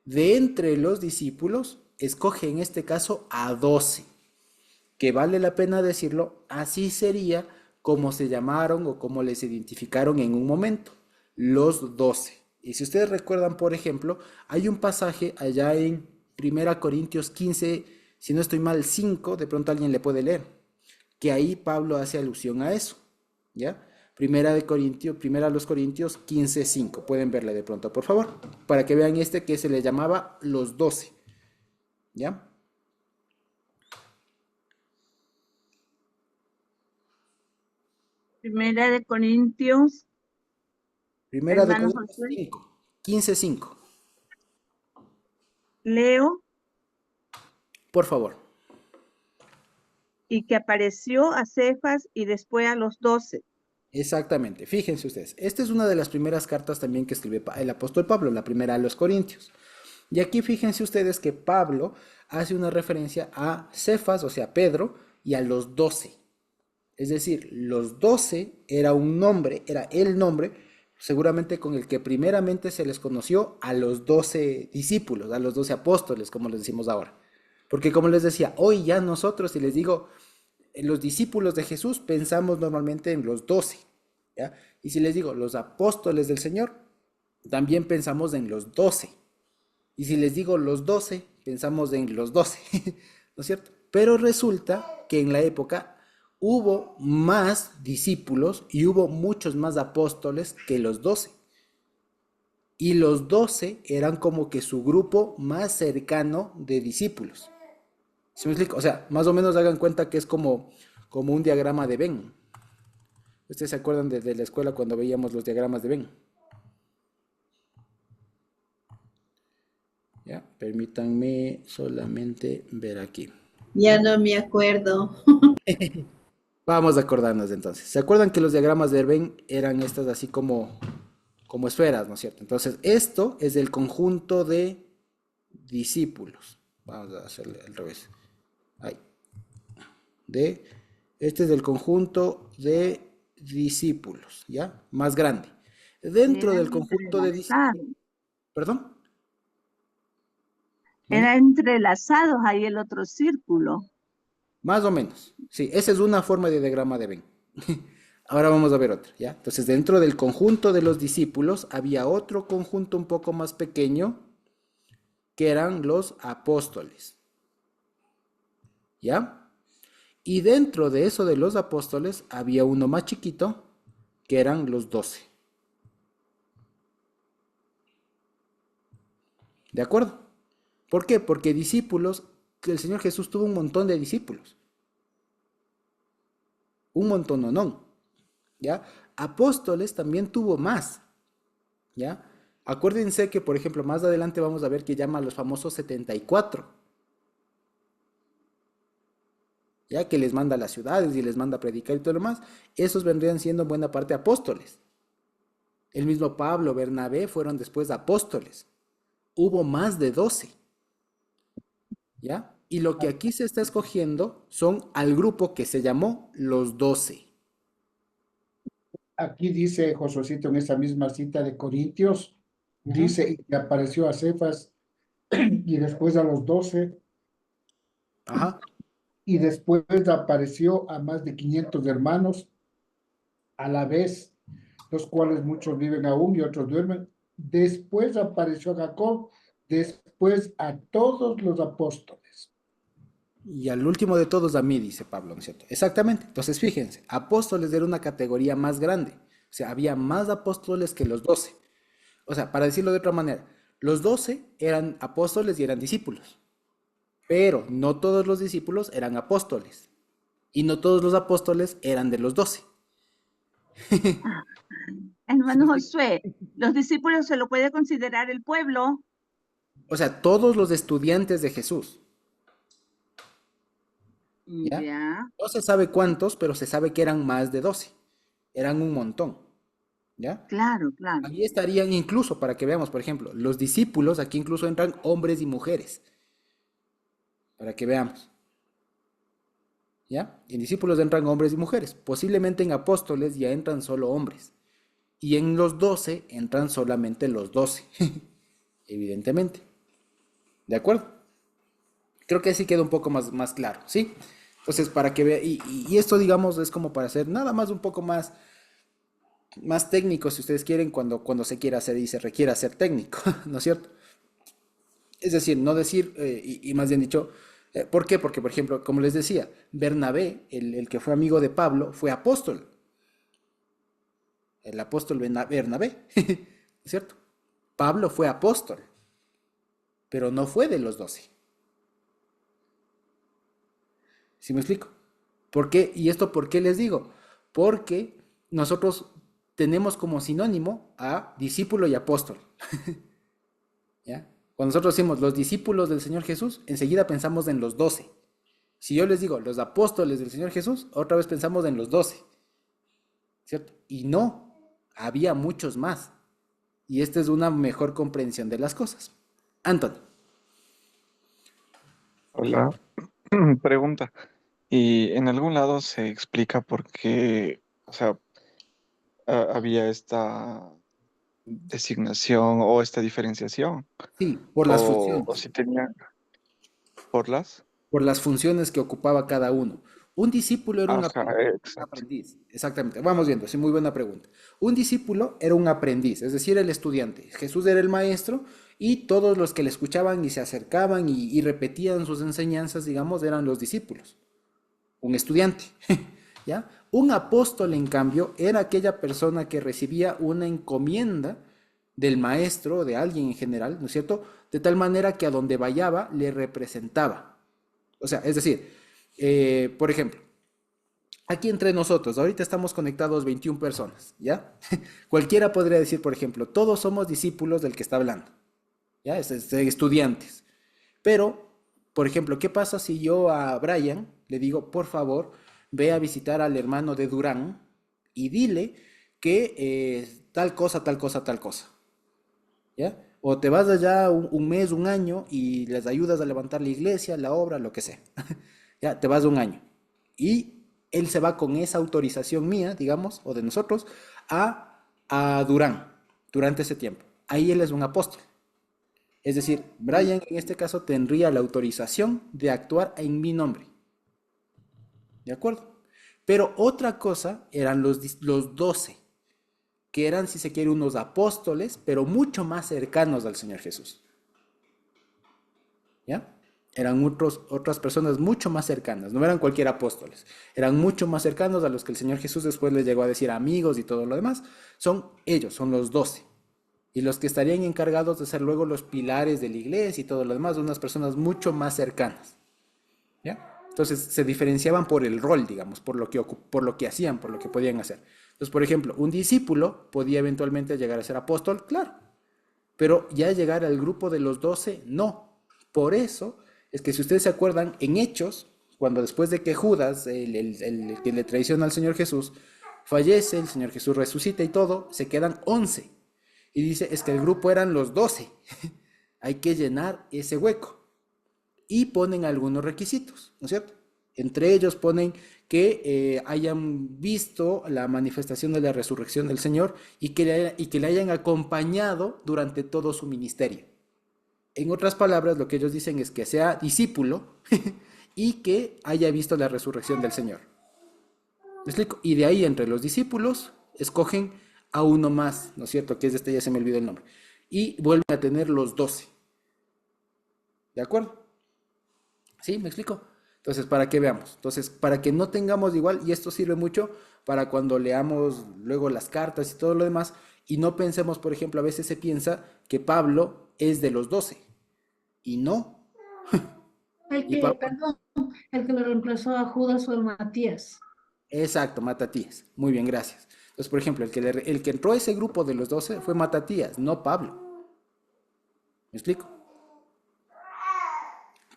S1: De entre los discípulos, escoge en este caso a 12, que vale la pena decirlo, así sería como se llamaron o como les identificaron en un momento, los 12. Y si ustedes recuerdan, por ejemplo, hay un pasaje allá en 1 Corintios 15, si no estoy mal, 5, de pronto alguien le puede leer, que ahí Pablo hace alusión a eso, ¿ya? Primera a los Corintios 15:5. Pueden verle de pronto, por favor, para que vean este que se le llamaba los 12, ¿ya?
S3: Primera de Corintios,
S1: Primera de
S3: hermano
S1: Corintios
S3: Josué,
S1: 15:5,
S3: leo,
S1: por favor.
S3: y que apareció a Cefas y después a los 12.
S1: Exactamente, fíjense ustedes, esta es una de las primeras cartas también que escribe el apóstol Pablo, la primera a los Corintios. Y aquí fíjense ustedes que Pablo hace una referencia a Cefas, o sea, Pedro, y a los 12. Es decir, los 12 era un nombre, era el nombre, seguramente con el que primeramente se les conoció a los 12 discípulos, a los 12 apóstoles, como les decimos ahora. Porque como les decía, hoy ya nosotros, si les digo, los discípulos de Jesús, pensamos normalmente en los 12, ¿ya? Y si les digo, los apóstoles del Señor, también pensamos en los 12. Y si les digo los 12, pensamos en los 12, ¿no es cierto? Pero resulta que en la época hubo más discípulos y hubo muchos más apóstoles que los 12. Y los 12 eran como que su grupo más cercano de discípulos. ¿Sí me explico? O sea, más o menos hagan cuenta que es como un diagrama de Venn. ¿Ustedes se acuerdan de la escuela cuando veíamos los diagramas de Venn? Ya, permítanme solamente ver aquí.
S5: Ya no me acuerdo.
S1: Vamos a acordarnos entonces. ¿Se acuerdan que los diagramas de Venn eran estas así como esferas, ¿no es cierto? Entonces, esto es el conjunto de discípulos. Vamos a hacerle al revés. Ahí. Este es el conjunto de discípulos, ¿ya? Más grande. Dentro del
S3: Eran
S1: conjunto de
S3: entrelazados,
S1: discípulos, ¿perdón? ¿Mande?
S3: eran entrelazados ahí el otro círculo.
S1: Más o menos. Sí, esa es una forma de diagrama de Venn. Ahora vamos a ver otra, ¿ya? Entonces, dentro del conjunto de los discípulos había otro conjunto un poco más pequeño que eran los apóstoles, ¿ya? Y dentro de eso de los apóstoles había uno más chiquito que eran los 12. ¿De acuerdo? ¿Por qué? Porque discípulos, el Señor Jesús tuvo un montón de discípulos. Un montón, no, ¿ya? Apóstoles también tuvo más, ¿ya? Acuérdense que, por ejemplo, más adelante vamos a ver que llama a los famosos 74, ¿ya? Que les manda a las ciudades y les manda a predicar y todo lo demás. Esos vendrían siendo en buena parte apóstoles. El mismo Pablo, Bernabé fueron después apóstoles. Hubo más de 12, ¿ya? Y lo que aquí se está escogiendo son al grupo que se llamó los 12.
S4: Aquí dice Josuecito en esa misma cita de Corintios, dice, y que apareció a Cefas y después a los 12,
S1: Ajá.
S4: y después apareció a más de 500 hermanos a la vez, los cuales muchos viven aún y otros duermen. Después apareció a Jacob, después a todos los apóstoles.
S1: y al último de todos a mí, dice Pablo, ¿no es cierto? Exactamente. Entonces, fíjense, apóstoles era una categoría más grande. O sea, había más apóstoles que los 12. O sea, para decirlo de otra manera, los 12 eran apóstoles y eran discípulos. Pero no todos los discípulos eran apóstoles. Y no todos los apóstoles eran de los 12.
S3: Ah,
S1: ¿Sí me
S3: hermano
S1: explico?
S3: Josué, los discípulos se lo puede considerar el pueblo.
S1: O sea, todos los estudiantes de Jesús. ¿Ya?
S3: Ya,
S1: No se sabe cuántos, pero se sabe que eran más de 12. Eran un montón. ¿Ya?
S3: claro, claro.
S1: Ahí estarían incluso, para que veamos, por ejemplo, los discípulos, aquí incluso entran hombres y mujeres, para que veamos. ¿Ya? En discípulos entran hombres y mujeres. Posiblemente en apóstoles ya entran solo hombres. Y en los 12 entran solamente los 12, evidentemente. ¿De acuerdo? Creo que así queda un poco más claro, ¿sí? Entonces, para que vea, y esto, digamos, es como para hacer nada más un poco más técnico, si ustedes quieren, cuando se quiera hacer y se requiera ser técnico, ¿no es cierto? Es decir, no decir, y más bien dicho, ¿por qué? Porque, por ejemplo, como les decía, Bernabé, el que fue amigo de Pablo, fue apóstol, el apóstol Bernabé, ¿no es cierto? Pablo fue apóstol, pero no fue de los 12. ¿Sí me explico? ¿Por qué? ¿Y esto por qué les digo? Porque nosotros tenemos como sinónimo a discípulo y apóstol, ¿ya? Cuando nosotros decimos los discípulos del Señor Jesús, enseguida pensamos en los 12. Si yo les digo los apóstoles del Señor Jesús, otra vez pensamos en los 12, ¿cierto? Y no, había muchos más. Y esta es una mejor comprensión de las cosas. Anthony,
S6: Hola, pregunta. ¿Y en algún lado se explica por qué, o sea, había esta designación o esta diferenciación?
S1: sí, por las
S6: O
S1: funciones.
S6: si tenía por las?
S1: Por las funciones que ocupaba cada uno. Un discípulo era un
S6: Ajá,
S1: aprendiz. Un
S6: exacto.
S1: aprendiz, exactamente. Vamos viendo, sí, muy buena pregunta. Un discípulo era un aprendiz, es decir, el estudiante. Jesús era el maestro y todos los que le escuchaban y se acercaban y repetían sus enseñanzas, digamos, eran los discípulos. Un estudiante, ¿ya? Un apóstol, en cambio, era aquella persona que recibía una encomienda del maestro o de alguien en general, ¿no es cierto? De tal manera que a donde vayaba le representaba. O sea, es decir, por ejemplo, aquí entre nosotros, ahorita estamos conectados 21 personas, ¿ya? Cualquiera podría decir, por ejemplo, todos somos discípulos del que está hablando, ¿ya? Estudiantes. Pero, por ejemplo, ¿qué pasa si yo a Brian le digo, por favor, ve a visitar al hermano de Durán y dile que tal cosa, tal cosa, tal cosa? ¿Ya? O te vas allá un mes, un año y les ayudas a levantar la iglesia, la obra, lo que sea. Ya, te vas un año. Y él se va con esa autorización mía, digamos, o de nosotros, a Durán durante ese tiempo. Ahí él es un apóstol. Es decir, Brian en este caso tendría la autorización de actuar en mi nombre. ¿De acuerdo? Pero otra cosa eran los 12, que eran, si se quiere, unos apóstoles, pero mucho más cercanos al Señor Jesús. ¿Ya? Eran otras personas mucho más cercanas, no eran cualquier apóstoles, eran mucho más cercanos a los que el Señor Jesús después les llegó a decir amigos y todo lo demás. Son ellos, son los 12. Y los que estarían encargados de ser luego los pilares de la iglesia y todo lo demás, son unas personas mucho más cercanas. ¿Ya? Entonces se diferenciaban por el rol, digamos, por lo que hacían, por lo que podían hacer. Entonces, por ejemplo, un discípulo podía eventualmente llegar a ser apóstol, claro, pero ya llegar al grupo de los 12, no. Por eso es que si ustedes se acuerdan, en Hechos, cuando después de que Judas, el que le traiciona al Señor Jesús, fallece, el Señor Jesús resucita y todo, se quedan 11. Y dice, es que el grupo eran los 12. Hay que llenar ese hueco. Y ponen algunos requisitos, ¿no es cierto? Entre ellos ponen que hayan visto la manifestación de la resurrección del Señor y que le hayan acompañado durante todo su ministerio. En otras palabras, lo que ellos dicen es que sea discípulo y que haya visto la resurrección del Señor. ¿Me explico? Y de ahí, entre los discípulos, escogen a uno más, ¿no es cierto? Que es este, ya se me olvidó el nombre. Y vuelven a tener los 12. ¿De acuerdo? ¿Sí? ¿Me explico? Entonces, para que veamos. Entonces, para que no tengamos igual, y esto sirve mucho para cuando leamos luego las cartas y todo lo demás, y no pensemos, por ejemplo, a veces se piensa que Pablo es de los 12, y no.
S7: El
S1: Y
S7: que,
S1: Pablo,
S7: perdón, el que lo reemplazó a Judas fue Matías.
S1: exacto, Matatías. Muy bien, gracias. Entonces, por ejemplo, el que entró a ese grupo de los 12 fue Matatías, no Pablo. ¿Me explico?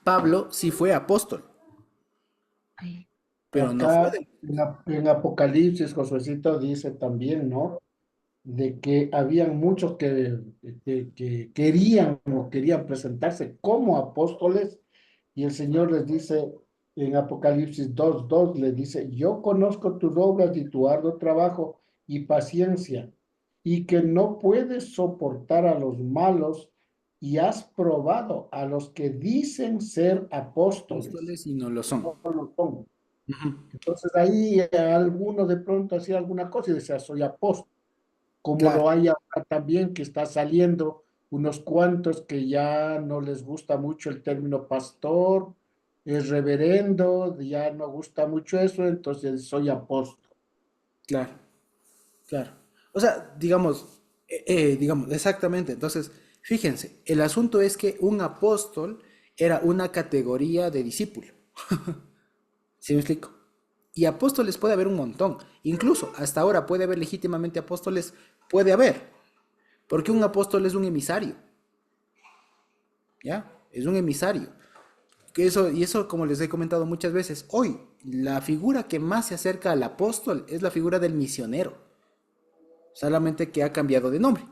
S1: Pablo sí fue apóstol,
S3: Ay,
S1: pero no fue
S4: Acá
S1: de...
S4: en Apocalipsis, Josuecito dice también, ¿no? De que habían muchos que querían presentarse como apóstoles, y el Señor les dice en Apocalipsis 2:2, le dice, yo conozco tus obras y tu arduo trabajo y paciencia, y que no puedes soportar a los malos, y has probado a los que dicen ser apóstoles,
S1: apóstoles y no lo son.
S4: no lo son.
S1: Ujú.
S4: Entonces ahí alguno de pronto hacía alguna cosa y decía, soy apóstol, como
S1: Claro,
S4: lo hay ahora también que está saliendo unos cuantos que ya no les gusta mucho el término pastor, es reverendo, ya no gusta mucho eso, entonces soy apóstol.
S1: claro, claro. O sea, digamos, exactamente. Entonces, fíjense, el asunto es que un apóstol era una categoría de discípulo. ¿Sí me explico? Y apóstoles puede haber un montón. Incluso hasta ahora puede haber legítimamente apóstoles, puede haber. Porque un apóstol es un emisario, ¿ya? Es un emisario. Y eso, como les he comentado muchas veces, hoy la figura que más se acerca al apóstol es la figura del misionero, solamente que ha cambiado de nombre,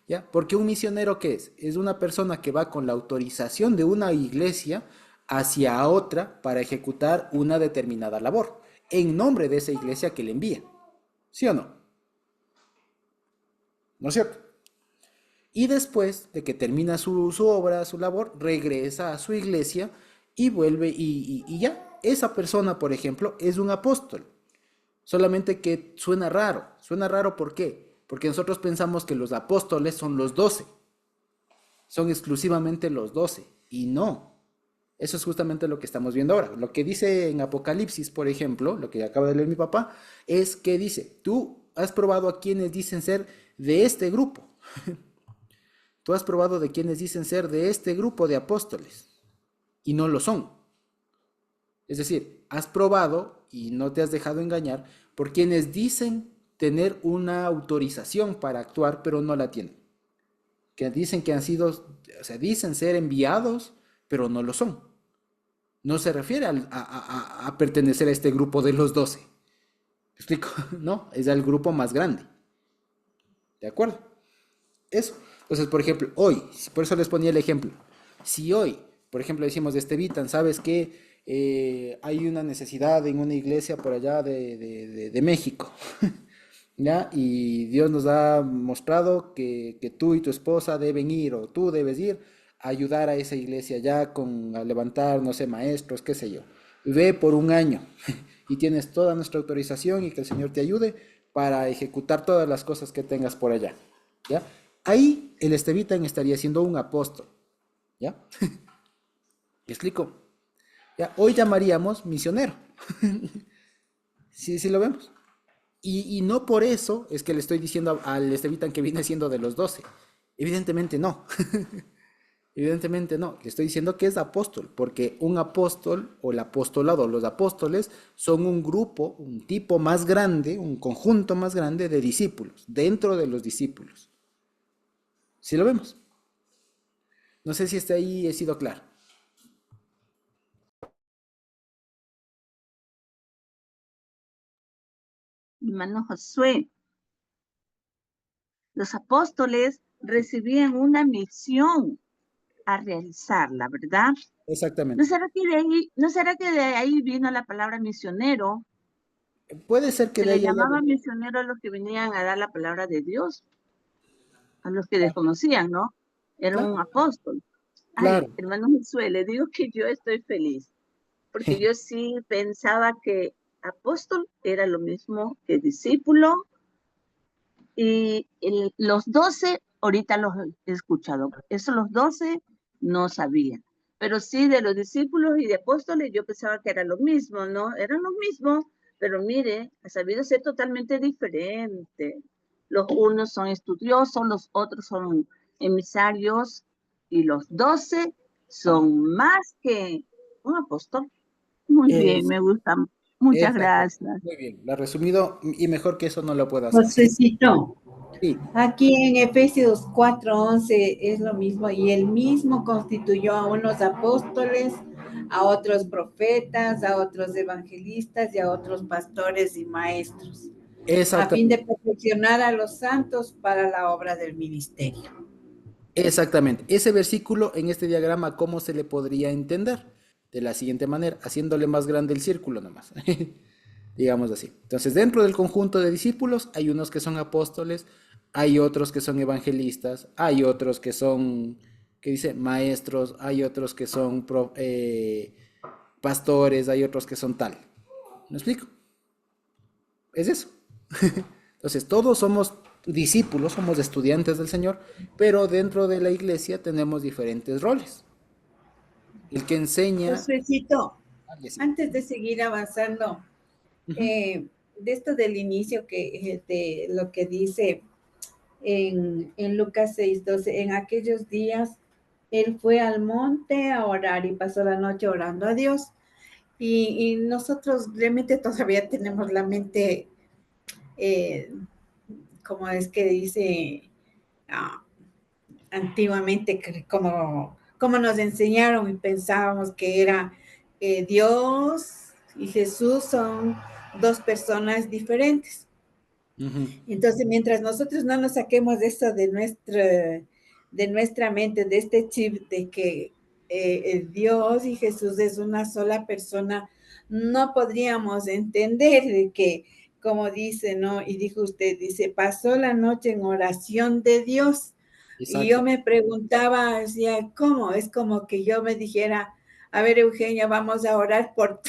S1: ¿ya? Porque un misionero, ¿qué es? Es una persona que va con la autorización de una iglesia hacia otra para ejecutar una determinada labor, en nombre de esa iglesia que le envía, ¿sí o no? ¿No es cierto? Y después de que termina su obra, su labor, regresa a su iglesia y vuelve y ya. Esa persona, por ejemplo, es un apóstol. Solamente que suena raro. Suena raro ¿por qué? Porque nosotros pensamos que los apóstoles son los 12. Son exclusivamente los 12. Y no. Eso es justamente lo que estamos viendo ahora. Lo que dice en Apocalipsis, por ejemplo, lo que acaba de leer mi papá, es que dice, tú has probado a quienes dicen ser de este grupo. Tú has probado de quienes dicen ser de este grupo de apóstoles y no lo son. Es decir, has probado y no te has dejado engañar por quienes dicen tener una autorización para actuar, pero no la tienen. Que dicen que han sido, o sea, dicen ser enviados, pero no lo son. No se refiere a pertenecer a este grupo de los 12. ¿Me explico? No, es el grupo más grande. ¿De acuerdo? Eso. Entonces, por ejemplo, hoy, por eso les ponía el ejemplo. Si hoy, por ejemplo, decimos de Estevitan, ¿sabes qué? Hay una necesidad en una iglesia por allá de México, ¿ya? Y Dios nos ha mostrado que tú y tu esposa deben ir o tú debes ir a ayudar a esa iglesia ya a levantar, no sé, maestros, qué sé yo. Ve por un año y tienes toda nuestra autorización y que el Señor te ayude para ejecutar todas las cosas que tengas por allá, ¿ya? Ahí el Estevitan estaría siendo un apóstol, ¿ya? ¿Me explico? ¿Ya? Hoy llamaríamos misionero. Sí, sí lo vemos. Y no por eso es que le estoy diciendo al Estevitan que viene siendo de los 12. Evidentemente no. Evidentemente no. Le estoy diciendo que es apóstol, porque un apóstol o el apostolado, los apóstoles son un grupo, un tipo más grande, un conjunto más grande de discípulos, dentro de los discípulos. ¿Sí lo vemos? No sé si hasta ahí he sido claro.
S3: hermano Josué, los apóstoles recibían una misión a realizarla, ¿verdad?
S1: Exactamente.
S3: ¿No será que de ahí vino la palabra misionero?
S1: Puede ser que
S3: Se
S1: de
S3: le
S1: ahí haya
S3: llamaba
S1: venido.
S3: misionero a los que venían a dar la palabra de Dios, a los que desconocían, ¿no? Era
S1: Claro,
S3: un apóstol. Ay,
S1: claro.
S3: hermano Josué, le digo que yo estoy feliz, porque yo sí pensaba que apóstol era lo mismo que discípulo, y los 12, ahorita los he escuchado, eso los 12 no sabían. pero sí de los discípulos y de apóstoles yo pensaba que era lo mismo, ¿no? Eran lo mismo, pero mire, ha sabido ser totalmente diferente. Los unos son estudiosos, los otros son emisarios y los 12 son más que un apóstol. Muy bien,
S1: Es,
S3: me gusta. Muchas
S1: exacto.
S3: gracias.
S1: Muy bien. La resumido y mejor que eso no lo puedo hacer.
S5: Josécito,
S1: Sí,
S5: aquí en Efesios 4:11 es lo mismo, y él mismo constituyó a unos apóstoles, a otros profetas, a otros evangelistas y a otros pastores y maestros, a fin de
S1: exactamente.
S5: perfeccionar a los santos para la obra del ministerio.
S1: Exactamente. Ese versículo en este diagrama, ¿cómo se le podría entender? De la siguiente manera, haciéndole más grande el círculo nomás. Digamos así. Entonces, dentro del conjunto de discípulos hay unos que son apóstoles, hay otros que son evangelistas, hay otros que son, ¿qué dice? Maestros, hay otros que son pastores, hay otros que son tal. ¿Me explico? Es eso. Entonces, todos somos discípulos, somos estudiantes del Señor, pero dentro de la iglesia tenemos diferentes roles. El que enseña,
S5: Josécito,
S1: sí.
S5: antes de seguir avanzando,
S1: Ujú.
S5: de esto del inicio, de lo que dice en Lucas 6:12, en aquellos días él fue al monte a orar y pasó la noche orando a Dios. Y nosotros realmente todavía tenemos la mente, eh, como es que dice, ah, antiguamente, como nos enseñaron, y pensábamos que era Dios y Jesús son dos personas diferentes.
S1: Ujú.
S5: Entonces, mientras nosotros no nos saquemos de eso de nuestra mente, de este chip de que Dios y Jesús es una sola persona, no podríamos entender de que, como dice, ¿no? Y dijo usted, dice, pasó la noche en oración de Dios. Y yo
S1: Exacto.
S5: me preguntaba, decía, ¿cómo? Es como que yo me dijera, a ver, Eugenia, vamos a orar por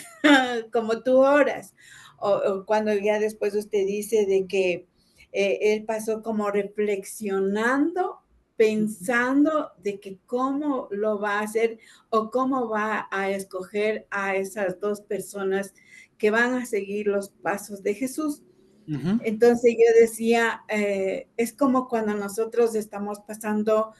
S5: como tú oras. O cuando ya después usted dice de que él pasó como reflexionando, pensando de que cómo lo va a hacer o cómo va a escoger a esas dos personas que van a seguir los pasos de Jesús.
S1: Ujú.
S5: Entonces yo decía, es como cuando nosotros estamos pasando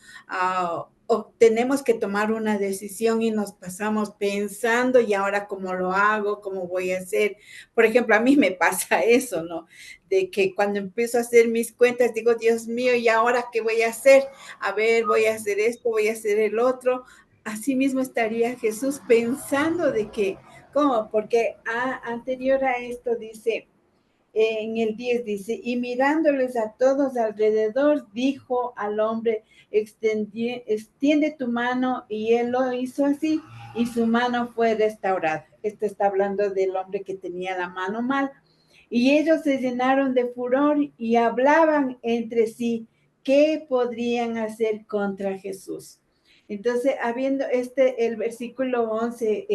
S5: o tenemos que tomar una decisión y nos pasamos pensando, y ahora cómo lo hago, cómo voy a hacer. Por ejemplo, a mí me pasa eso, ¿no? De que cuando empiezo a hacer mis cuentas, digo, Dios mío, ¿y ahora qué voy a hacer? A ver, voy a hacer esto, voy a hacer el otro. Así mismo estaría Jesús pensando de que, ¿cómo? Porque anterior a esto dice, en el 10 dice, y mirándoles a todos alrededor, dijo al hombre, extiende tu mano, y él lo hizo así, y su mano fue restaurada. Esto está hablando del hombre que tenía la mano mal. Y ellos se llenaron de furor y hablaban entre sí qué podrían hacer contra Jesús. Entonces, habiendo el versículo 11,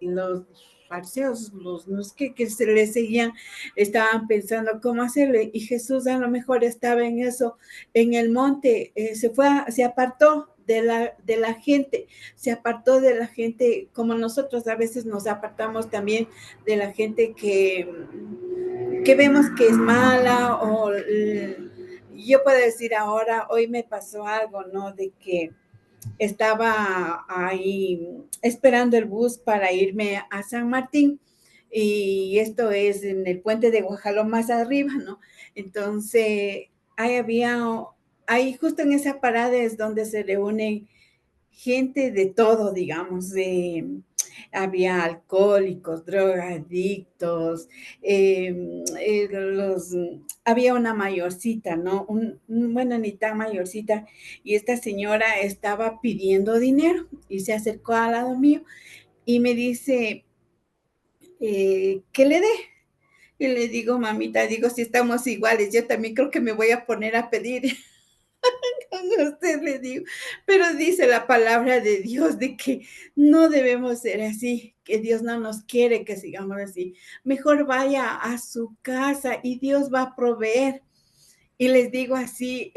S5: los fariseos, no es que se le seguían, estaban pensando cómo hacerle, y Jesús a lo mejor estaba en eso, en el monte, se apartó de la gente, se apartó de la gente, como nosotros a veces nos apartamos también de la gente que vemos que es mala, o yo puedo decir ahora, hoy me pasó algo, ¿no? De que estaba ahí esperando el bus para irme a San Martín, y esto es en el puente de Guajalón más arriba, ¿no? Entonces, ahí justo en esa parada es donde se reúnen gente de todo, digamos, había alcohólicos, drogadictos, había una mayorcita, ¿no? Bueno, ni tan mayorcita, y esta señora estaba pidiendo dinero y se acercó al lado mío y me dice, ¿qué le dé? Y le digo, mamita, digo, si estamos iguales, yo también creo que me voy a poner a pedir. A usted le digo, pero dice la palabra de Dios de que no debemos ser así, que Dios no nos quiere que sigamos así. Mejor vaya a su casa y Dios va a proveer. Y les digo así,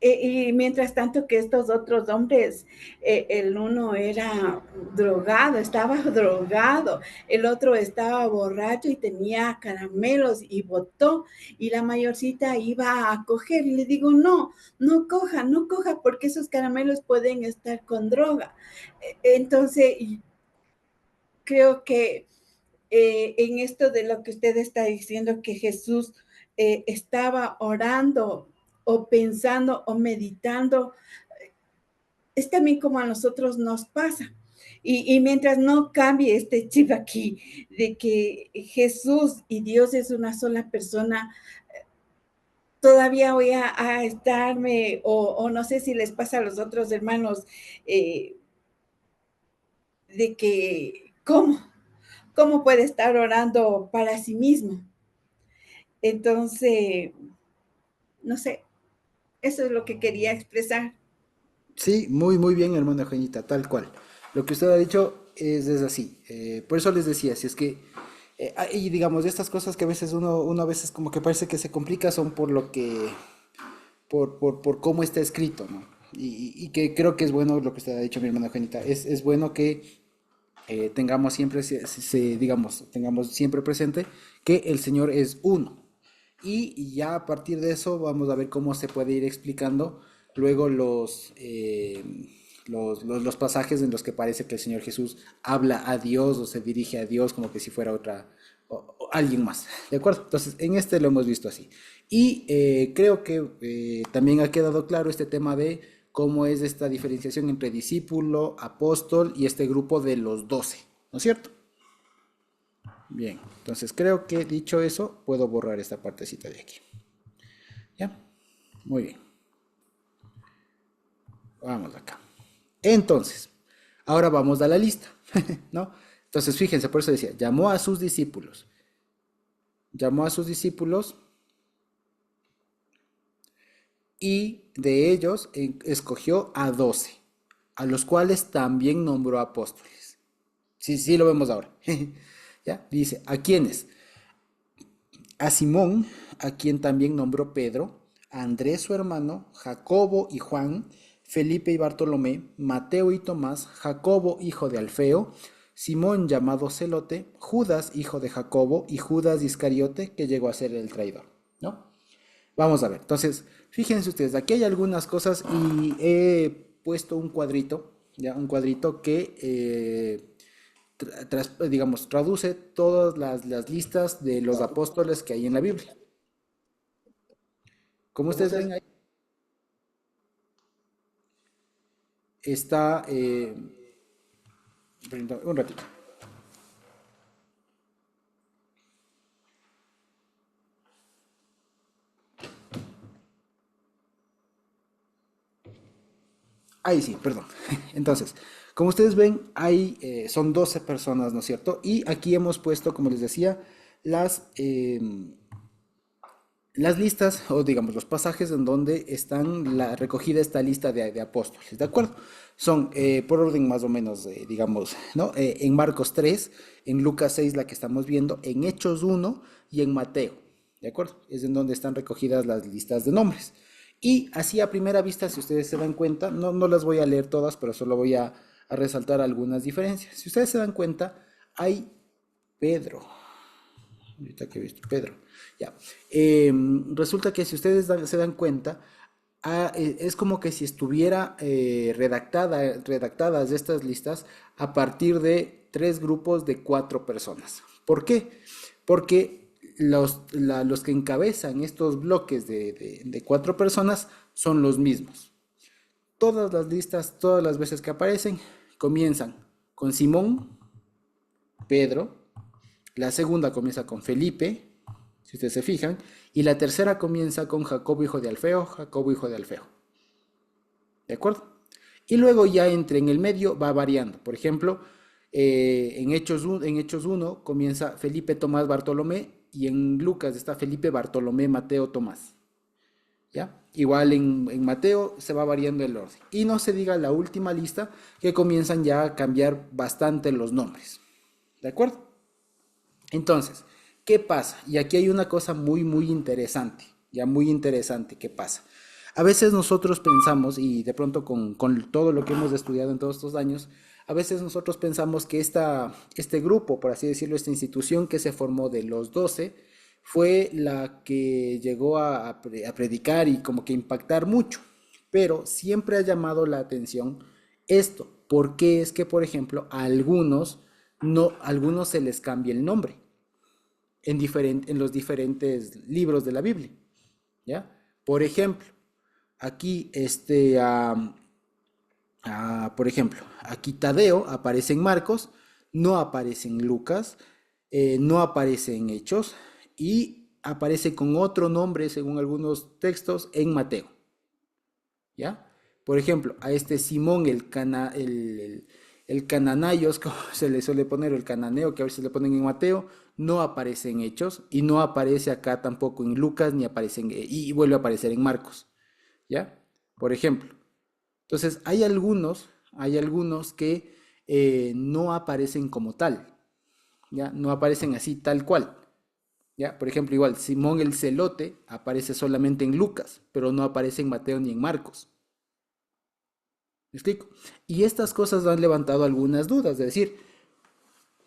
S5: Y mientras tanto que estos otros hombres, el uno era drogado, estaba drogado, el otro estaba borracho y tenía caramelos y botó, y la mayorcita iba a coger y le digo, no, no coja, no coja, porque esos caramelos pueden estar con droga. Entonces, creo que en esto de lo que usted está diciendo, que Jesús estaba orando o pensando o meditando, es también como a nosotros nos pasa. Y mientras no cambie este chip aquí de que Jesús y Dios es una sola persona, todavía voy a estarme, o no sé si les pasa a los otros hermanos, eh, de que, ¿cómo puede estar orando para sí mismo? Entonces, no sé, eso es lo que quería expresar.
S1: Sí, muy, muy bien, hermana Juanita, tal cual. Lo que usted ha dicho es así. Por eso les decía, si es que, y digamos, estas cosas que a veces uno a veces como que parece que se complica son por lo que, por cómo está escrito, ¿no? Y que creo que es bueno lo que usted ha dicho, mi hermana Juanita. Es bueno que tengamos siempre, digamos, tengamos siempre presente que el Señor es uno. Y ya a partir de eso vamos a ver cómo se puede ir explicando luego los pasajes en los que parece que el Señor Jesús habla a Dios o se dirige a Dios como que si fuera otra, o alguien más. ¿De acuerdo? Entonces, en este lo hemos visto así. Y creo que también ha quedado claro este tema de cómo es esta diferenciación entre discípulo, apóstol y este grupo de los 12, ¿no es cierto? Bien, entonces creo que dicho eso, puedo borrar esta partecita de aquí. ¿Ya? Muy bien. Vamos acá. Entonces, ahora vamos a la lista, ¿no? Entonces, fíjense, por eso decía, llamó a sus discípulos. Llamó a sus discípulos y de ellos escogió a 12, a los cuales también nombró apóstoles. Sí, sí, lo vemos ahora. ¿Ya? Dice, ¿a quiénes? A Simón, a quien también nombró Pedro, a Andrés su hermano, Jacobo y Juan, Felipe y Bartolomé, Mateo y Tomás, Jacobo hijo de Alfeo, Simón llamado Celote, Judas hijo de Jacobo y Judas Iscariote que llegó a ser el traidor, ¿no? Vamos a ver, entonces, fíjense ustedes, aquí hay algunas cosas y he puesto un cuadrito, ya, un cuadrito que digamos, traduce todas las listas de los apóstoles que hay en la Biblia. Como ustedes ven ahí, está, un ratito. Ahí sí, perdón. Entonces, como ustedes ven, son 12 personas, ¿no es cierto? Y aquí hemos puesto, como les decía, las listas, o digamos, los pasajes en donde están recogida esta lista de apóstoles, ¿de acuerdo? Son por orden más o menos, digamos, ¿no? En Marcos 3, en Lucas 6, la que estamos viendo, en Hechos 1 y en Mateo, ¿de acuerdo? Es en donde están recogidas las listas de nombres. Y así a primera vista, si ustedes se dan cuenta, no las voy a leer todas, pero solo voy a resaltar algunas diferencias. Si ustedes se dan cuenta, hay Pedro, ahorita que he visto, Pedro, ya. Resulta que si ustedes se dan cuenta, es como que si estuviera redactadas estas listas a partir de tres grupos de 4 personas. ¿Por qué? Porque los que encabezan estos bloques de 4 personas son los mismos. Todas las listas, todas las veces que aparecen, comienzan con Simón, Pedro, la segunda comienza con Felipe, si ustedes se fijan, y la tercera comienza con Jacobo hijo de Alfeo, Jacobo hijo de Alfeo. ¿De acuerdo? Y luego ya en el medio va variando. Por ejemplo, en Hechos 1 comienza Felipe, Tomás, Bartolomé, y en Lucas está Felipe, Bartolomé, Mateo, Tomás. ¿Ya? Igual en Mateo se va variando el orden. Y no se diga la última lista, que comienzan ya a cambiar bastante los nombres. ¿De acuerdo? Entonces, ¿qué pasa? Y aquí hay una cosa muy, muy interesante, ya muy interesante que pasa. A veces nosotros pensamos, y de pronto con todo lo que hemos estudiado en todos estos años, a veces nosotros pensamos que este grupo, por así decirlo, esta institución que se formó de los 12, fue la que llegó a predicar y como que impactar mucho. Pero siempre ha llamado la atención esto. Porque es que, por ejemplo, a algunos, no, a algunos se les cambia el nombre en los diferentes libros de la Biblia, ¿ya? Por ejemplo, aquí por ejemplo, aquí Tadeo aparece en Marcos, no aparece en Lucas, no aparece en Hechos y aparece con otro nombre, según algunos textos, en Mateo, ¿ya? Por ejemplo, a este Simón el cananayos, como se le suele poner, o el cananeo, que a veces le ponen en Mateo, no aparece en Hechos y no aparece acá tampoco en Lucas, ni aparece y vuelve a aparecer en Marcos, ¿ya? Por ejemplo. Entonces, hay algunos que no aparecen como tal, ¿ya? No aparecen así tal cual, ¿ya? Por ejemplo, igual, Simón el Celote aparece solamente en Lucas, pero no aparece en Mateo ni en Marcos. ¿Me explico? Y estas cosas han levantado algunas dudas, es decir,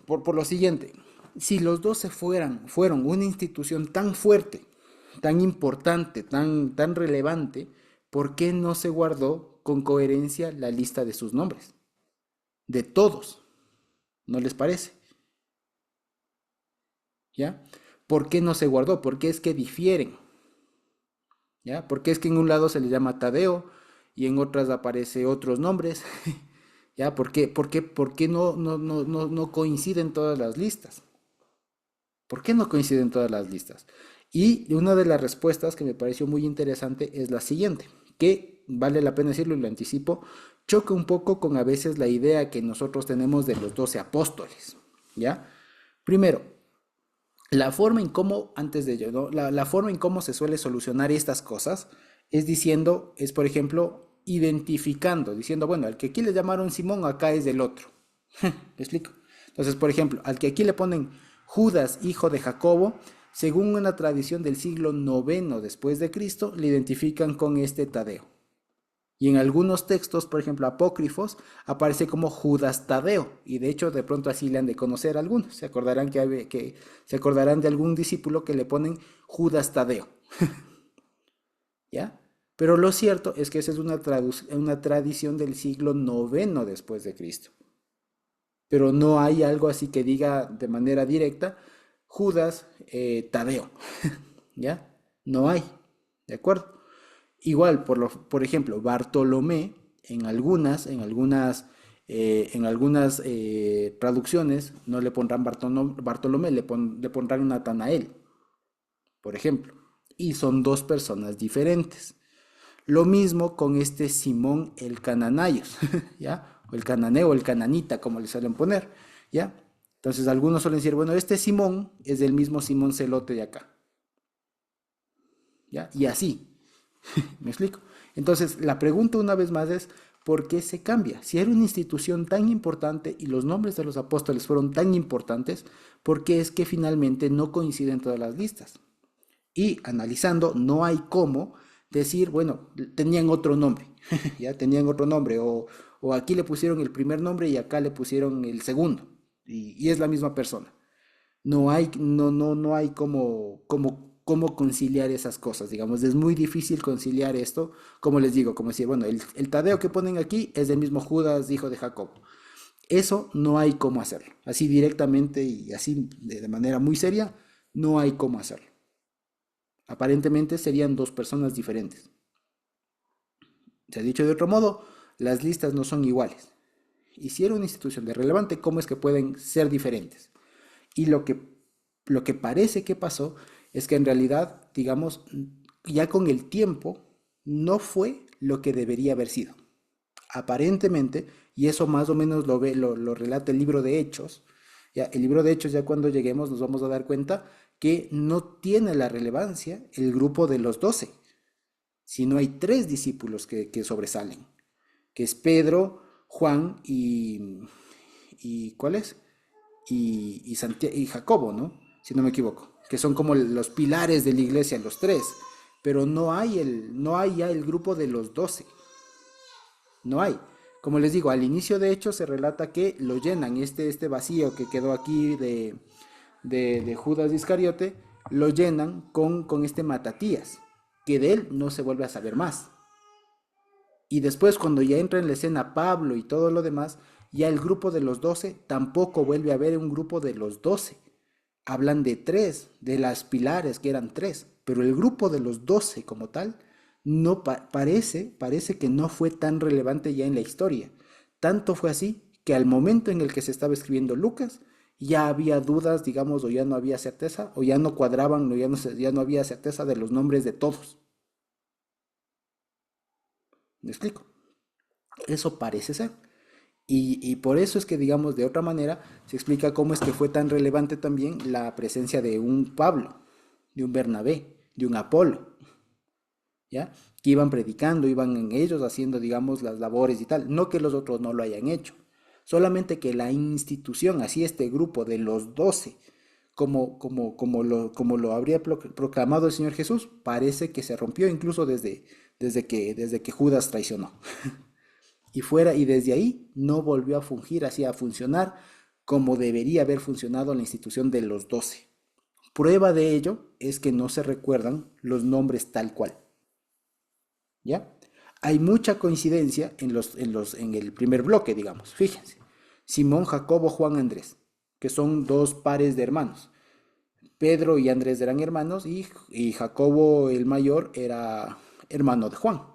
S1: por lo siguiente, si los 12 fueron una institución tan fuerte, tan importante, tan relevante, ¿por qué no se guardó con coherencia la lista de sus nombres? De todos, ¿no les parece? ¿Ya? ¿Por qué no se guardó? Porque es que difieren, ¿ya? Porque es que en un lado se le llama Tadeo y en otras aparece otros nombres, ¿ya? ¿Por qué no coinciden todas las listas? ¿Por qué no coinciden todas las listas? Y una de las respuestas que me pareció muy interesante es la siguiente, que vale la pena decirlo y lo anticipo, choca un poco con a veces la idea que nosotros tenemos de los 12 apóstoles, ¿ya? Primero, la forma en cómo, antes de ello, ¿no? La forma en cómo se suele solucionar estas cosas es por ejemplo, identificando, diciendo, bueno, al que aquí le llamaron Simón, acá es del otro. ¿Me explico? Entonces, por ejemplo, al que aquí le ponen Judas, hijo de Jacobo, según una tradición del siglo noveno después de Cristo, le identifican con este Tadeo. Y en algunos textos, por ejemplo, apócrifos, aparece como Judas Tadeo. Y de hecho, de pronto así le han de conocer a algunos. Se acordarán de algún discípulo que le ponen Judas Tadeo. ¿Ya? Pero lo cierto es que esa es una tradición del siglo noveno después de Cristo. Pero no hay algo así que diga de manera directa Judas Tadeo. ¿Ya? No hay. ¿De acuerdo? Igual, por ejemplo, Bartolomé, en algunas traducciones no le pondrán Bartolomé, le pondrán Natanael, por ejemplo. Y son dos personas diferentes. Lo mismo con este Simón el Cananayos, ¿ya? O el cananeo, o el cananita, como le suelen poner, ¿ya? Entonces algunos suelen decir, bueno, este Simón es del mismo Simón Celote de acá, ¿ya? Y así. ¿Me explico? Entonces, la pregunta una vez más es, ¿por qué se cambia? Si era una institución tan importante y los nombres de los apóstoles fueron tan importantes, ¿por qué es que finalmente no coinciden todas las listas? Y analizando, no hay cómo decir, bueno, tenían otro nombre, ya tenían otro nombre, o aquí le pusieron el primer nombre y acá le pusieron el segundo, y es la misma persona. No hay cómo conciliar esas cosas, digamos, es muy difícil conciliar esto, como les digo, como decir, bueno, el Tadeo que ponen aquí es del mismo Judas, hijo de Jacob. Eso no hay cómo hacerlo, así directamente y así de manera muy seria, no hay cómo hacerlo. Aparentemente serían dos personas diferentes. Se ha dicho de otro modo, las listas no son iguales. Y si era una institución de relevante, ¿cómo es que pueden ser diferentes? Y lo que parece que pasó es que en realidad, digamos, ya con el tiempo, no fue lo que debería haber sido. Aparentemente, y eso más o menos lo relata el libro de Hechos, ya, el libro de Hechos, ya cuando lleguemos nos vamos a dar cuenta que no tiene la relevancia el grupo de los 12, sino hay tres discípulos que sobresalen, que es Pedro, Juan y ¿cuál es? Y Jacobo, ¿no? Si no me equivoco, que son como los pilares de la iglesia, los tres. pero no hay ya el grupo de los 12. No hay. Como les digo, al inicio de hecho se relata que lo llenan, este vacío que quedó aquí de Judas Iscariote, lo llenan con este Matatías, que de él no se vuelve a saber más. Y después cuando ya entra en la escena Pablo y todo lo demás, ya el grupo de los 12 tampoco vuelve a haber un grupo de los 12. Hablan de 3, de las pilares que eran 3, pero el grupo de los 12 como tal no parece que no fue tan relevante ya en la historia. Tanto fue así que al momento en el que se estaba escribiendo Lucas, ya había dudas, digamos, o ya no había certeza, o ya no cuadraban, o ya no había certeza de los nombres de todos. ¿Me explico? Eso parece ser. Y por eso es que, digamos, de otra manera, se explica cómo es que fue tan relevante también la presencia de un Pablo, de un Bernabé, de un Apolo, ¿ya? Que iban predicando, iban en ellos haciendo, digamos, las labores y tal. No que los otros no lo hayan hecho, solamente que la institución, así este grupo de los 12, como lo habría proclamado el Señor Jesús, parece que se rompió incluso desde que Judas traicionó. Y desde ahí no volvió a fungir, así a funcionar como debería haber funcionado la institución de los 12. Prueba de ello es que no se recuerdan los nombres tal cual. ¿Ya? Hay mucha coincidencia en el primer bloque, digamos. Fíjense, Simón, Jacobo, Juan, Andrés, que son 2 pares de hermanos. Pedro y Andrés eran hermanos y Jacobo el mayor era hermano de Juan.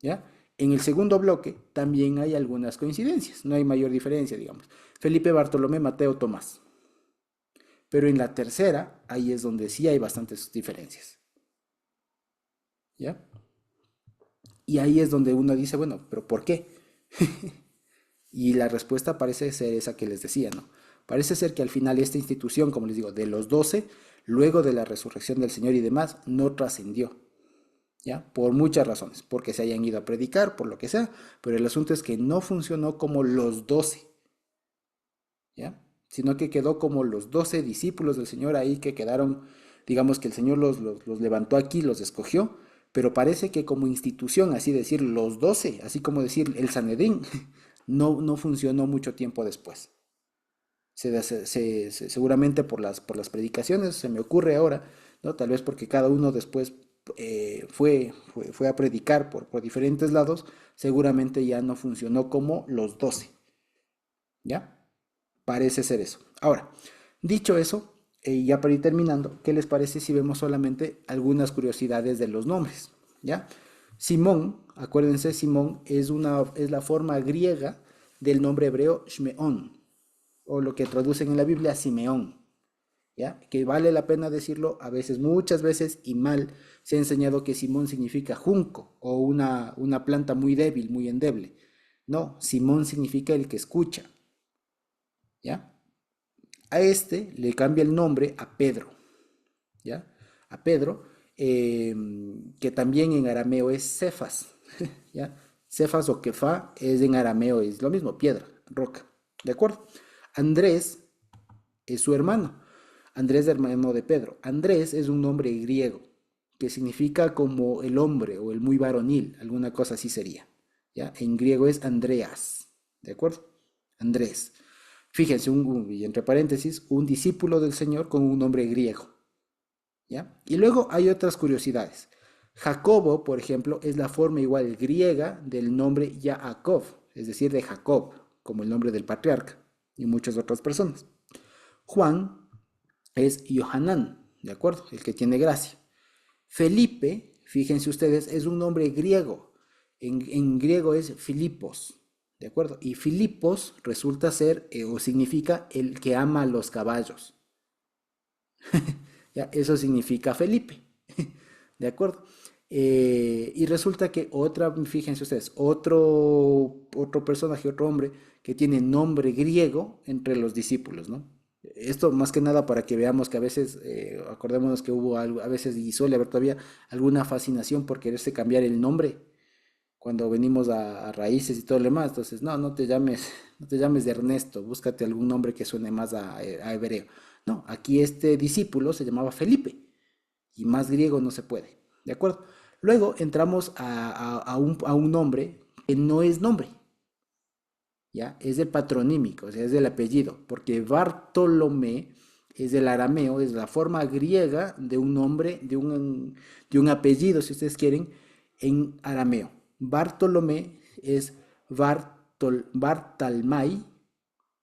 S1: ¿Ya? En el segundo bloque también hay algunas coincidencias, no hay mayor diferencia, digamos. Felipe, Bartolomé, Mateo, Tomás. Pero en la tercera, ahí es donde sí hay bastantes diferencias. ¿Ya? Y ahí es donde uno dice, bueno, ¿pero por qué? Y la respuesta parece ser esa que les decía, ¿no? Parece ser que al final esta institución, como les digo, de los 12, luego de la resurrección del Señor y demás, no trascendió. ¿Ya? Por muchas razones, porque se hayan ido a predicar, por lo que sea, pero el asunto es que no funcionó como los 12, ¿ya? Sino que quedó como los 12 discípulos del Señor ahí que quedaron, digamos que el Señor los levantó aquí, los escogió, pero parece que como institución, así decir, los 12, así como decir el Sanedrín, no funcionó mucho tiempo después. Seguramente por las predicaciones, se me ocurre ahora, ¿no? Tal vez porque cada uno después fue a predicar por diferentes lados, seguramente ya no funcionó como los 12. ¿Ya? Parece ser eso. Ahora, dicho eso, ya para ir terminando, ¿qué les parece si vemos solamente algunas curiosidades de los nombres? ¿Ya? Simón, acuérdense, Simón es la forma griega del nombre hebreo Shmeón, o lo que traducen en la Biblia Simeón. ¿Ya? Que vale la pena decirlo a veces, muchas veces y mal, se ha enseñado que Simón significa junco o una planta muy débil, muy endeble. No, Simón significa el que escucha. ¿Ya? A este le cambia el nombre a Pedro. ¿Ya? A Pedro, que también en arameo es Cefas. ¿Ya? Cefas o Kefá es en arameo, es lo mismo, piedra, roca. ¿De acuerdo? Andrés es su hermano. Andrés, hermano de Pedro. Andrés es un nombre griego que significa como el hombre o el muy varonil, alguna cosa así sería. ¿Ya? En griego es Andreas, ¿de acuerdo? Andrés. Fíjense, y entre paréntesis, un discípulo del Señor con un nombre griego. ¿Ya? Y luego hay otras curiosidades. Jacobo, por ejemplo, es la forma igual griega del nombre Yaakov, es decir, de Jacob, como el nombre del patriarca y muchas otras personas. Juan es Yohanan, ¿de acuerdo? El que tiene gracia. Felipe, fíjense ustedes, es un nombre griego. En griego es Filipos, ¿de acuerdo? Y Filipos resulta ser o significa el que ama a los caballos. ¿Ya? Eso significa Felipe, ¿de acuerdo? Y resulta que fíjense ustedes, otro personaje, otro hombre que tiene nombre griego entre los discípulos, ¿no? Esto más que nada para que veamos que a veces, acordémonos que hubo algo, a veces y suele haber todavía alguna fascinación por quererse cambiar el nombre cuando venimos a raíces y todo lo demás. Entonces, no te llames de Ernesto, búscate algún nombre que suene más a hebreo. No, aquí este discípulo se llamaba Felipe y más griego no se puede. ¿De acuerdo? Luego entramos a un nombre que no es nombre, ¿ya? Es el patronímico, o sea, es el apellido, porque Bartolomé es del arameo, es la forma griega de un nombre, de un apellido, si ustedes quieren, en arameo. Bartolomé es Bartalmai,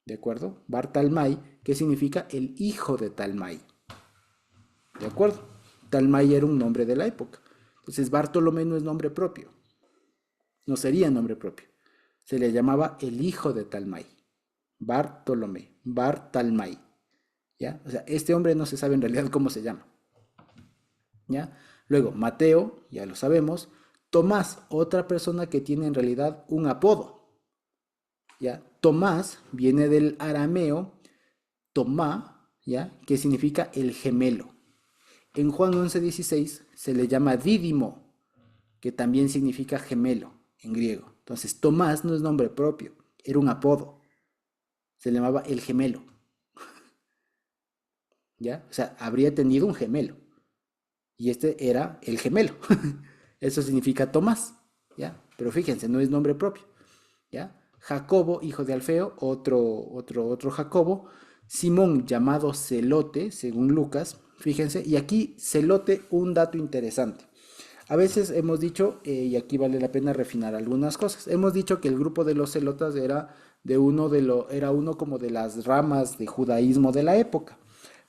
S1: ¿de acuerdo? Bartalmai, que significa el hijo de Talmai, ¿de acuerdo? Talmai era un nombre de la época. Entonces Bartolomé no es nombre propio, no sería nombre propio. Se le llamaba el hijo de Talmai, Bartolomé, Bartalmai, ¿ya? O sea, este hombre no se sabe en realidad cómo se llama, ¿ya? Luego, Mateo, ya lo sabemos. Tomás, otra persona que tiene en realidad un apodo, ¿ya? Tomás viene del arameo Tomá, ¿ya? Que significa el gemelo. En Juan 11:16 se le llama Dídimo, que también significa gemelo en griego. Entonces, Tomás no es nombre propio, era un apodo. Se le llamaba el gemelo, ¿ya? O sea, habría tenido un gemelo. Y este era el gemelo. Eso significa Tomás, ¿ya? Pero fíjense, no es nombre propio, ¿ya? Jacobo, hijo de Alfeo, otro Jacobo. Simón, llamado Celote, según Lucas, fíjense. Y aquí, Celote, un dato interesante. A veces hemos dicho, y aquí vale la pena refinar algunas cosas, hemos dicho que el grupo de los celotas era uno como de las ramas de judaísmo de la época.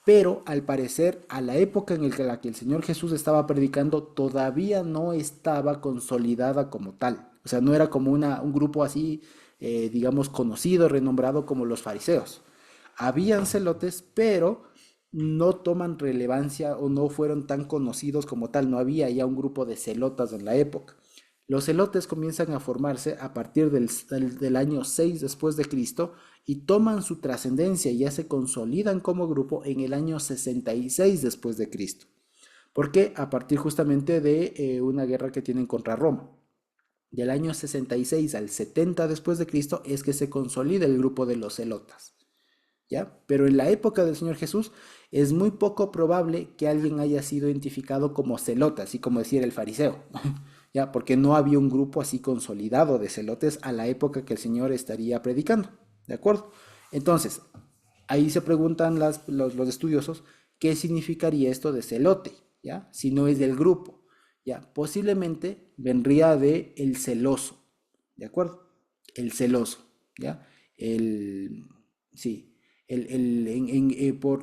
S1: Pero al parecer, a la época en la que el Señor Jesús estaba predicando, todavía no estaba consolidada como tal. O sea, no era como un grupo así, digamos, conocido, renombrado como los fariseos. Habían celotes, pero no toman relevancia o no fueron tan conocidos como tal. No había ya un grupo de celotas en la época. Los celotes comienzan a formarse a partir del año 6 después de Cristo y toman su trascendencia y ya se consolidan como grupo en el año 66 después de Cristo. ¿Por qué? A partir justamente de una guerra que tienen contra Roma. Del año 66 al 70 después de Cristo es que se consolida el grupo de los celotas, ¿ya? Pero en la época del Señor Jesús es muy poco probable que alguien haya sido identificado como celota, así como decir el fariseo, ¿ya? Porque no había un grupo así consolidado de celotes a la época que el Señor estaría predicando, ¿de acuerdo? Entonces, ahí se preguntan los estudiosos, ¿qué significaría esto de celote? ¿Ya? Si no es del grupo, ¿ya? Posiblemente vendría de el celoso, ¿de acuerdo? El celoso, ¿ya? Sí,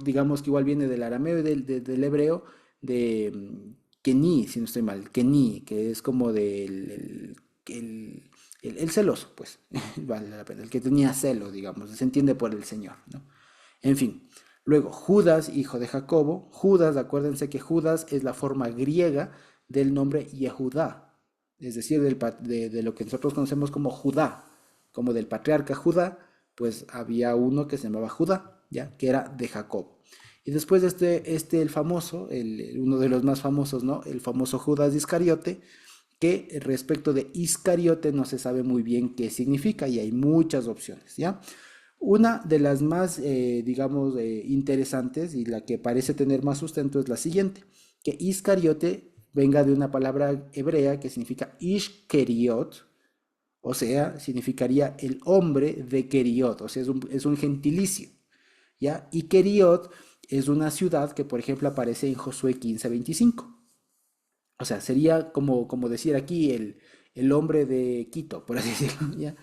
S1: digamos que igual viene del arameo y del hebreo, de Keni, si no estoy mal, Keni, que es como el celoso, pues, vale la pena, el que tenía celo, digamos, se entiende por el Señor, ¿no? En fin, luego Judas, hijo de Jacobo. Judas, acuérdense que Judas es la forma griega del nombre Yehudá, es decir, de lo que nosotros conocemos como Judá, como del patriarca Judá, pues había uno que se llamaba Judá, ¿ya? Que era de Jacob. Y después de el famoso, uno de los más famosos, ¿no? El famoso Judas Iscariote, que respecto de Iscariote no se sabe muy bien qué significa y hay muchas opciones, ¿ya? Una de las más, digamos, interesantes y la que parece tener más sustento es la siguiente, que Iscariote venga de una palabra hebrea que significa Ishkeriot, o sea, significaría el hombre de Keriot, o sea, es un gentilicio, ¿ya? Y Keriot es una ciudad que, por ejemplo, aparece en Josué 15:25. O sea, sería como decir aquí el hombre de Quito, por así decirlo, ¿ya?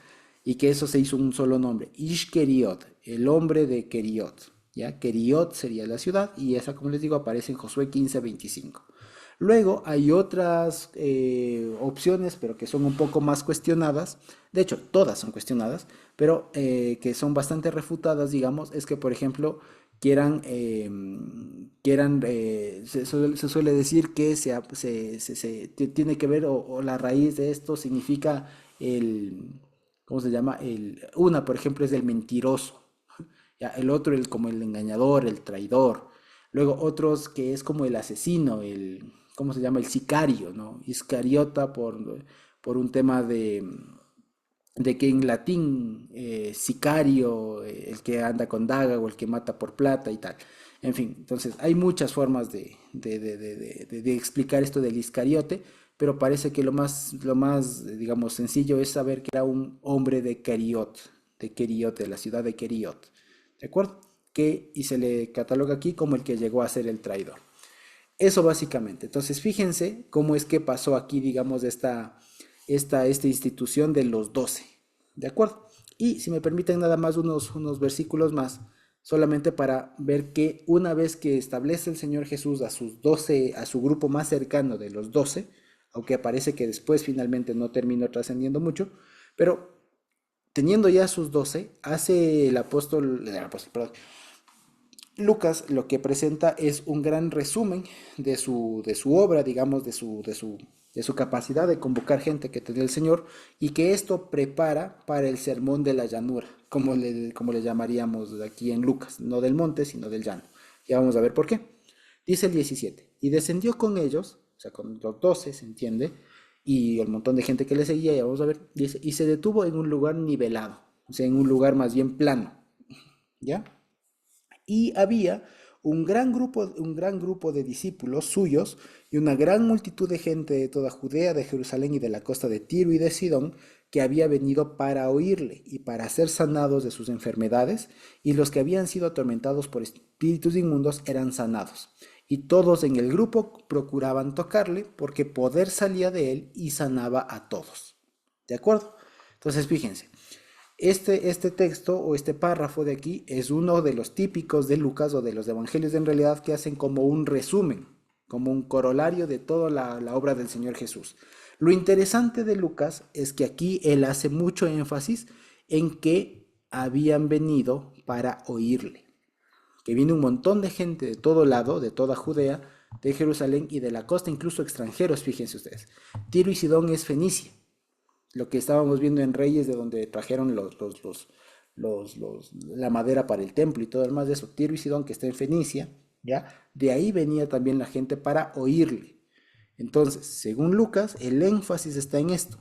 S1: Y que eso se hizo un solo nombre, Ishkeriot, el hombre de Keriot, ¿ya? Keriot sería la ciudad y esa, como les digo, aparece en Josué 15:25. Luego hay otras opciones, pero que son un poco más cuestionadas. De hecho, todas son cuestionadas, pero que son bastante refutadas, digamos, es que, por ejemplo, se suele decir que tiene que ver o la raíz de esto significa ¿cómo se llama? Una, por ejemplo, es el mentiroso, ¿ya? El otro, como el engañador, el traidor. Luego otros que es como el asesino, ¿cómo se llama? El sicario, ¿no? Iscariota por un tema de que en latín sicario, el que anda con daga o el que mata por plata y tal. En fin, entonces hay muchas formas de explicar esto del Iscariote, pero parece que lo más, digamos, sencillo es saber que era un hombre de Keriot, de la ciudad de Keriot, ¿de acuerdo? Y se le cataloga aquí como el que llegó a ser el traidor. Eso básicamente. Entonces, fíjense cómo es que pasó aquí, digamos, esta institución de los 12. ¿De acuerdo? Y si me permiten nada más unos versículos más, solamente para ver que una vez que establece el Señor Jesús a sus 12, a su grupo más cercano de los 12, aunque parece que después finalmente no terminó trascendiendo mucho, pero teniendo ya sus 12, hace perdón, Lucas lo que presenta es un gran resumen de su obra, digamos, de su capacidad de convocar gente que tenía el Señor y que esto prepara para el sermón de la llanura, como le llamaríamos aquí en Lucas, no del monte, sino del llano. Ya vamos a ver por qué. Dice el 17, y descendió con ellos, o sea, con los 12, se entiende, y el montón de gente que le seguía, ya vamos a ver, dice, y se detuvo en un lugar nivelado, o sea, en un lugar más bien plano, ¿ya? Y había un gran grupo de discípulos suyos y una gran multitud de gente de toda Judea, de Jerusalén y de la costa de Tiro y de Sidón, que había venido para oírle y para ser sanados de sus enfermedades, y los que habían sido atormentados por espíritus inmundos eran sanados. Y todos en el grupo procuraban tocarle, porque poder salía de él y sanaba a todos. ¿De acuerdo? Entonces, fíjense. Este texto o este párrafo de aquí es uno de los típicos de Lucas o de los evangelios en realidad que hacen como un resumen, como un corolario de toda la obra del Señor Jesús. Lo interesante de Lucas es que aquí él hace mucho énfasis en que habían venido para oírle, que viene un montón de gente de todo lado, de toda Judea, de Jerusalén y de la costa, incluso extranjeros, fíjense ustedes. Tiro y Sidón es Fenicia, lo que estábamos viendo en Reyes, de donde trajeron la madera para el templo y todo el más de eso, Tiro y Sidón, que está en Fenicia, ¿ya? De ahí venía también la gente para oírle. Entonces, según Lucas, el énfasis está en esto.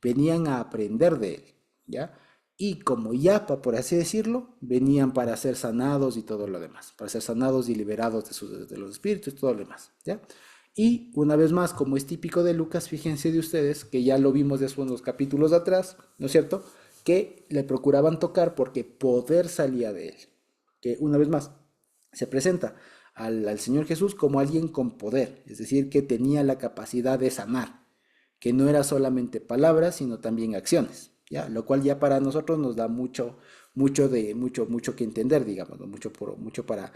S1: Venían a aprender de él, ¿ya? Y como yapa, por así decirlo, venían para ser sanados y todo lo demás, para ser sanados y liberados de los espíritus y todo lo demás, ¿ya? Y una vez más, como es típico de Lucas, fíjense de ustedes, que ya lo vimos de unos capítulos atrás, ¿no es cierto? Que le procuraban tocar porque poder salía de él. Que una vez más, se presenta al Señor Jesús como alguien con poder, es decir, que tenía la capacidad de sanar, que no era solamente palabras, sino también acciones, ¿ya? Lo cual ya para nosotros nos da mucho que entender, digamos, ¿no? Mucho para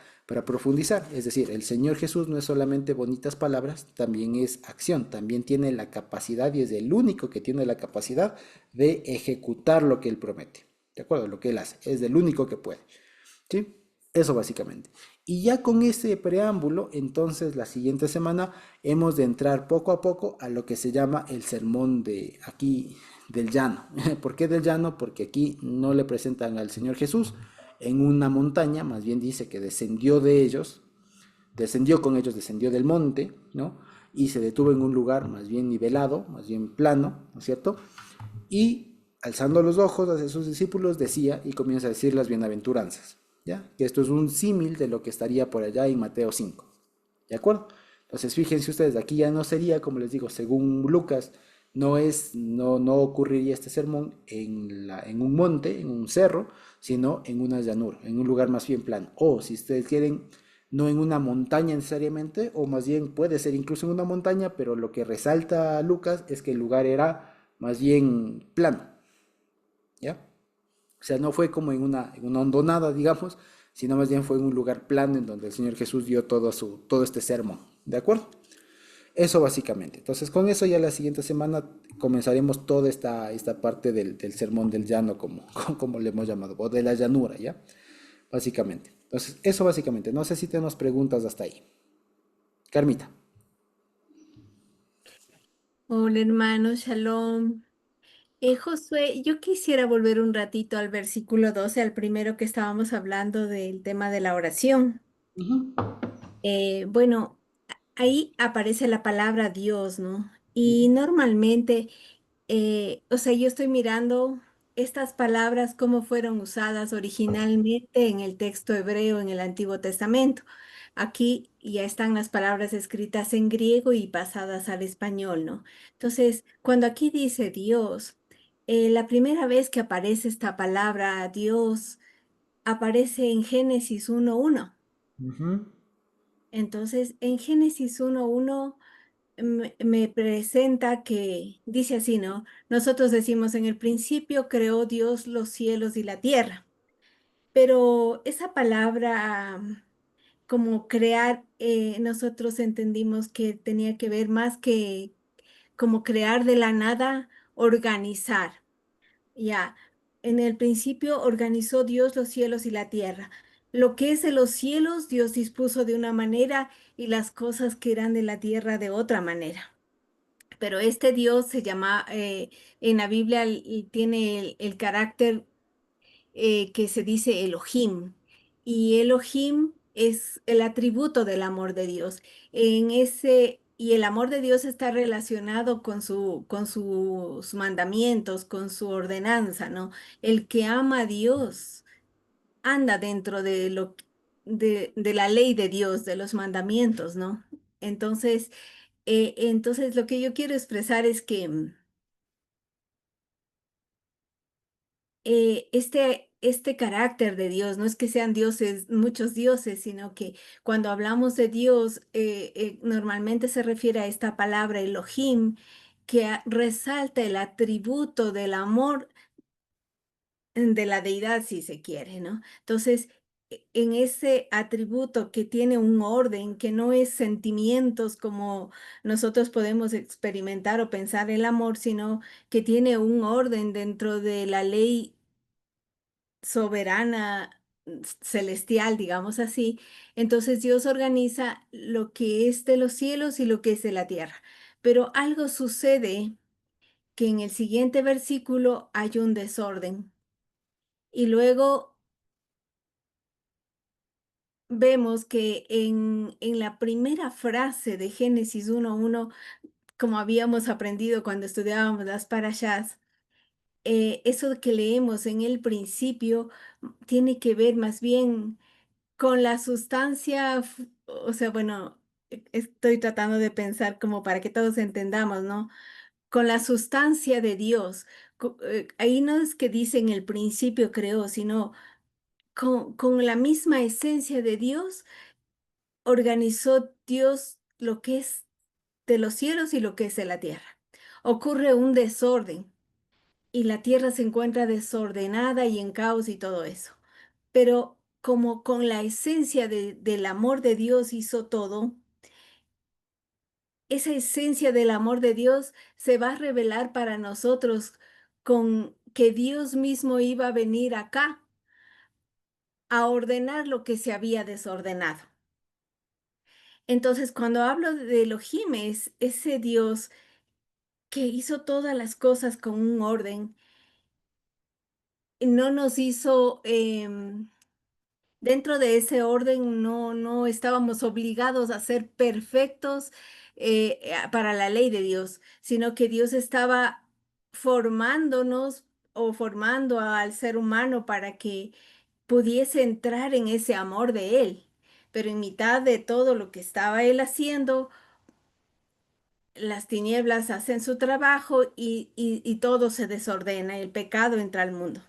S1: profundizar. Es decir, el Señor Jesús no es solamente bonitas palabras, también es acción, también tiene la capacidad y es el único que tiene la capacidad de ejecutar lo que Él promete, ¿de acuerdo? Lo que Él hace, es el único que puede, ¿sí? Eso básicamente. Y ya con ese preámbulo, entonces la siguiente semana hemos de entrar poco a poco a lo que se llama el sermón de aquí del llano. ¿Por qué del llano? Porque aquí no le presentan al Señor Jesús en una montaña, más bien dice que descendió de ellos, descendió con ellos, descendió del monte, ¿no? Y se detuvo en un lugar más bien nivelado, más bien plano, ¿no es cierto? Y alzando los ojos hacia sus discípulos decía y comienza a decir las bienaventuranzas, ¿ya? Que esto es un símil de lo que estaría por allá en Mateo 5, ¿de acuerdo? Entonces fíjense ustedes, aquí ya no sería, como les digo, según Lucas, no ocurriría este sermón en un monte, en un cerro, sino en una llanura, en un lugar más bien plano. O si ustedes quieren, no en una montaña necesariamente, o más bien puede ser incluso en una montaña, pero lo que resalta a Lucas es que el lugar era más bien plano, ¿ya? O sea, no fue como en una hondonada, digamos, sino más bien fue en un lugar plano en donde el Señor Jesús dio todo este sermón, ¿de acuerdo? Eso básicamente. Entonces, con eso ya la siguiente semana comenzaremos toda esta parte del sermón del llano, como le hemos llamado, o de la llanura, ¿ya? Básicamente. Entonces, eso básicamente. No sé si tenemos preguntas hasta ahí. Carmita.
S7: Hola hermano, shalom. Josué, yo quisiera volver un ratito al versículo 12, al primero que estábamos hablando del tema de la oración.
S1: Ujú.
S7: Bueno, ahí aparece la palabra Dios, ¿no? Y normalmente, o sea, yo estoy mirando estas palabras cómo fueron usadas originalmente en el texto hebreo en el Antiguo Testamento. Aquí ya están las palabras escritas en griego y pasadas al español, ¿no? Entonces, cuando aquí dice Dios, la primera vez que aparece esta palabra Dios aparece en Génesis 1:1.
S1: Ujú.
S7: Entonces, en Génesis 1:1 me presenta que dice así, ¿no? Nosotros decimos, en el principio creó Dios los cielos y la tierra, pero esa palabra como crear, nosotros entendimos que tenía que ver más que como crear de la nada, organizar. Ya, en el principio organizó Dios los cielos y la tierra. Lo que es de los cielos, Dios dispuso de una manera y las cosas que eran de la tierra de otra manera. Pero este Dios se llama, en la Biblia y tiene el carácter que se dice Elohim. Y Elohim es el atributo del amor de Dios. Y el amor de Dios está relacionado con sus mandamientos, con su ordenanza, ¿no? El que ama a Dios anda dentro de la ley de Dios, de los mandamientos, ¿no? Entonces, entonces lo que yo quiero expresar es que este carácter de Dios, no es que sean dioses, muchos dioses, sino que cuando hablamos de Dios, normalmente se refiere a esta palabra Elohim, que resalta el atributo del amor de la deidad, si se quiere, ¿no? Entonces, en ese atributo que tiene un orden, que no es sentimientos como nosotros podemos experimentar o pensar el amor, sino que tiene un orden dentro de la ley soberana, celestial, digamos así. Entonces Dios organiza lo que es de los cielos y lo que es de la tierra. Pero algo sucede que en el siguiente versículo hay un desorden. Y luego vemos que en la primera frase de Génesis 1:1, como habíamos aprendido cuando estudiábamos las parashas, eso que leemos en el principio tiene que ver más bien con la sustancia, o sea, bueno, estoy tratando de pensar como para que todos entendamos, ¿no? Con la sustancia de Dios. Ahí no es que dice en el principio creó, sino con la misma esencia de Dios, organizó Dios lo que es de los cielos y lo que es de la tierra. Ocurre un desorden y la tierra se encuentra desordenada y en caos y todo eso. Pero como con la esencia del amor de Dios hizo todo, esa esencia del amor de Dios se va a revelar para nosotros con que Dios mismo iba a venir acá a ordenar lo que se había desordenado. Entonces, cuando hablo de Elohim, es ese Dios que hizo todas las cosas con un orden, no nos hizo dentro de ese orden no estábamos obligados a ser perfectos para la ley de Dios, sino que Dios estaba formándonos o formando al ser humano para que pudiese entrar en ese amor de Él. Pero en mitad de todo lo que estaba Él haciendo, las tinieblas hacen su trabajo y todo se desordena, el pecado entra al mundo.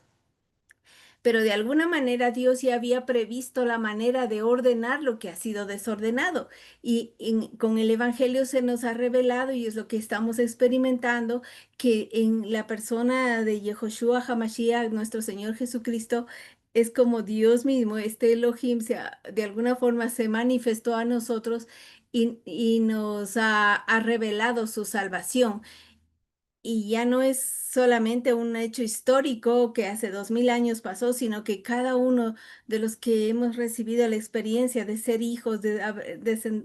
S7: Pero de alguna manera Dios ya había previsto la manera de ordenar lo que ha sido desordenado. Y con el Evangelio se nos ha revelado, y es lo que estamos experimentando, que en la persona de Yehoshua HaMashiach, nuestro Señor Jesucristo, es como Dios mismo, este Elohim, de alguna forma se manifestó a nosotros y nos ha revelado su salvación. Y ya no es solamente un hecho histórico que hace 2000 años pasó, sino que cada uno de los que hemos recibido la experiencia de ser hijos,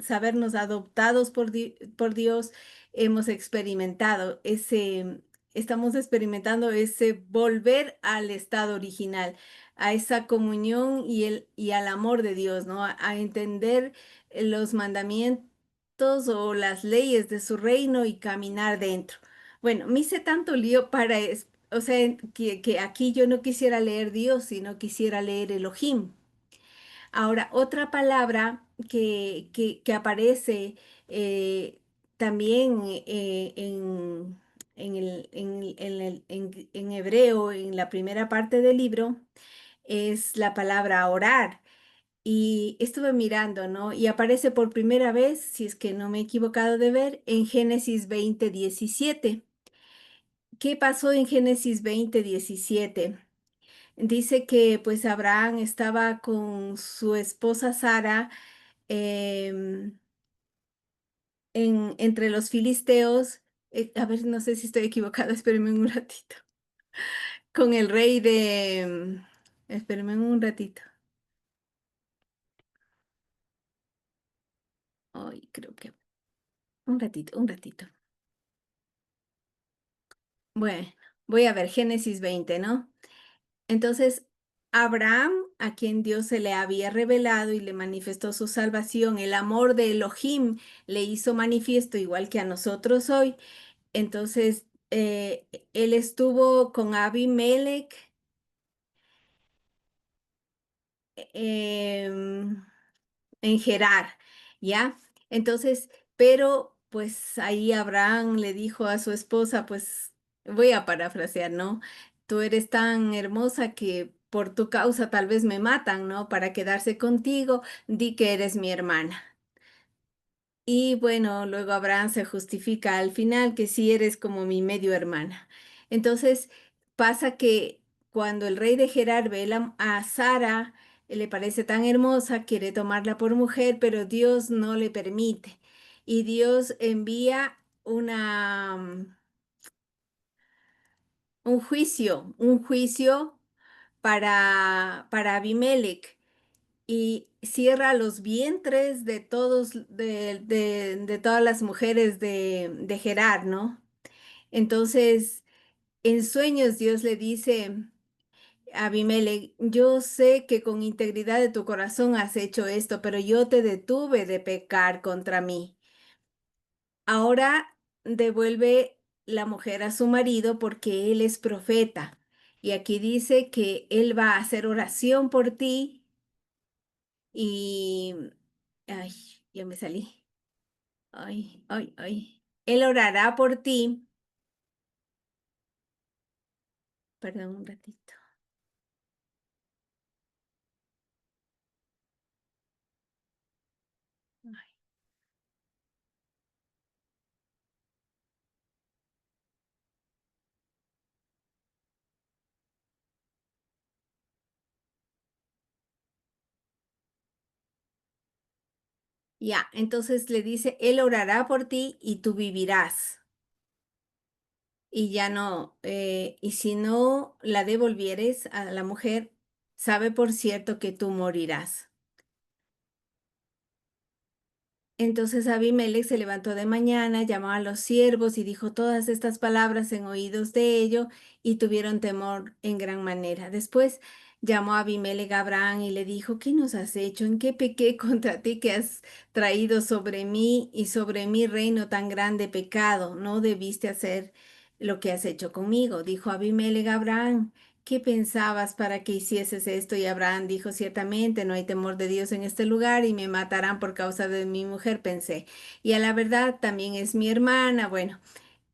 S7: sabernos adoptados por Dios, hemos experimentado estamos experimentando ese volver al estado original, a esa comunión y al amor de Dios, ¿no? A entender los mandamientos o las leyes de su reino y caminar dentro. Bueno, me hice tanto lío para o sea, que aquí yo no quisiera leer Dios, sino quisiera leer Elohim. Ahora, otra palabra que aparece eh, también en hebreo, en la primera parte del libro, es la palabra orar. Y estuve mirando, ¿no? Y aparece por primera vez, si es que no me he equivocado de ver, en Génesis 20:17. ¿Qué pasó en Génesis 20:17? Dice que pues Abraham estaba con su esposa Sara em, entre los filisteos. A ver, no sé si estoy equivocada, espérenme un ratito. Con el rey de... espérenme un ratito. Ay, creo que... Un ratito, un ratito. Bueno, voy a ver Génesis 20, ¿no? Entonces, Abraham, a quien Dios se le había revelado y le manifestó su salvación, el amor de Elohim le hizo manifiesto igual que a nosotros hoy. Entonces, él estuvo con Abimelech em, en Gerar, ¿ya? Entonces, pero pues ahí Abraham le dijo a su esposa, pues voy a parafrasear, ¿no? Tú eres tan hermosa que por tu causa tal vez me matan, ¿no? Para quedarse contigo, di que eres mi hermana. Y bueno, luego Abraham se justifica al final que sí eres como mi medio hermana. Entonces pasa que cuando el rey de Gerar ve a Sara, le parece tan hermosa, quiere tomarla por mujer, pero Dios no le permite. Y Dios envía un juicio para Abimelech y cierra los vientres de de todas las mujeres de Gerar, ¿no? Entonces, en sueños Dios le dice a Abimelech, yo sé que con integridad de tu corazón has hecho esto, pero yo te detuve de pecar contra mí. Ahora devuelve la mujer a su marido porque él es profeta. Y aquí dice que él va a hacer oración por ti y... Ay, ya me salí. Ay, ay, ay. Él orará por ti. Perdón un ratito. Ay. Ya, entonces le dice, Él orará por ti y tú vivirás. Y ya no, y si no la devolvieres a la mujer, sabe por cierto que tú morirás. Entonces Abimelech se levantó de mañana, llamó a los siervos y dijo todas estas palabras en oídos de ellos y tuvieron temor en gran manera. Después llamó a Abimelech a Abraham y le dijo, ¿qué nos has hecho? ¿En qué pequé contra ti que has traído sobre mí y sobre mi reino tan grande pecado? No debiste hacer lo que has hecho conmigo. Dijo Abimelech a Abraham. ¿Qué pensabas para que hicieses esto? Y Abraham dijo, ciertamente no hay temor de Dios en este lugar y me matarán por causa de mi mujer, pensé. Y a la verdad también es mi hermana. Bueno,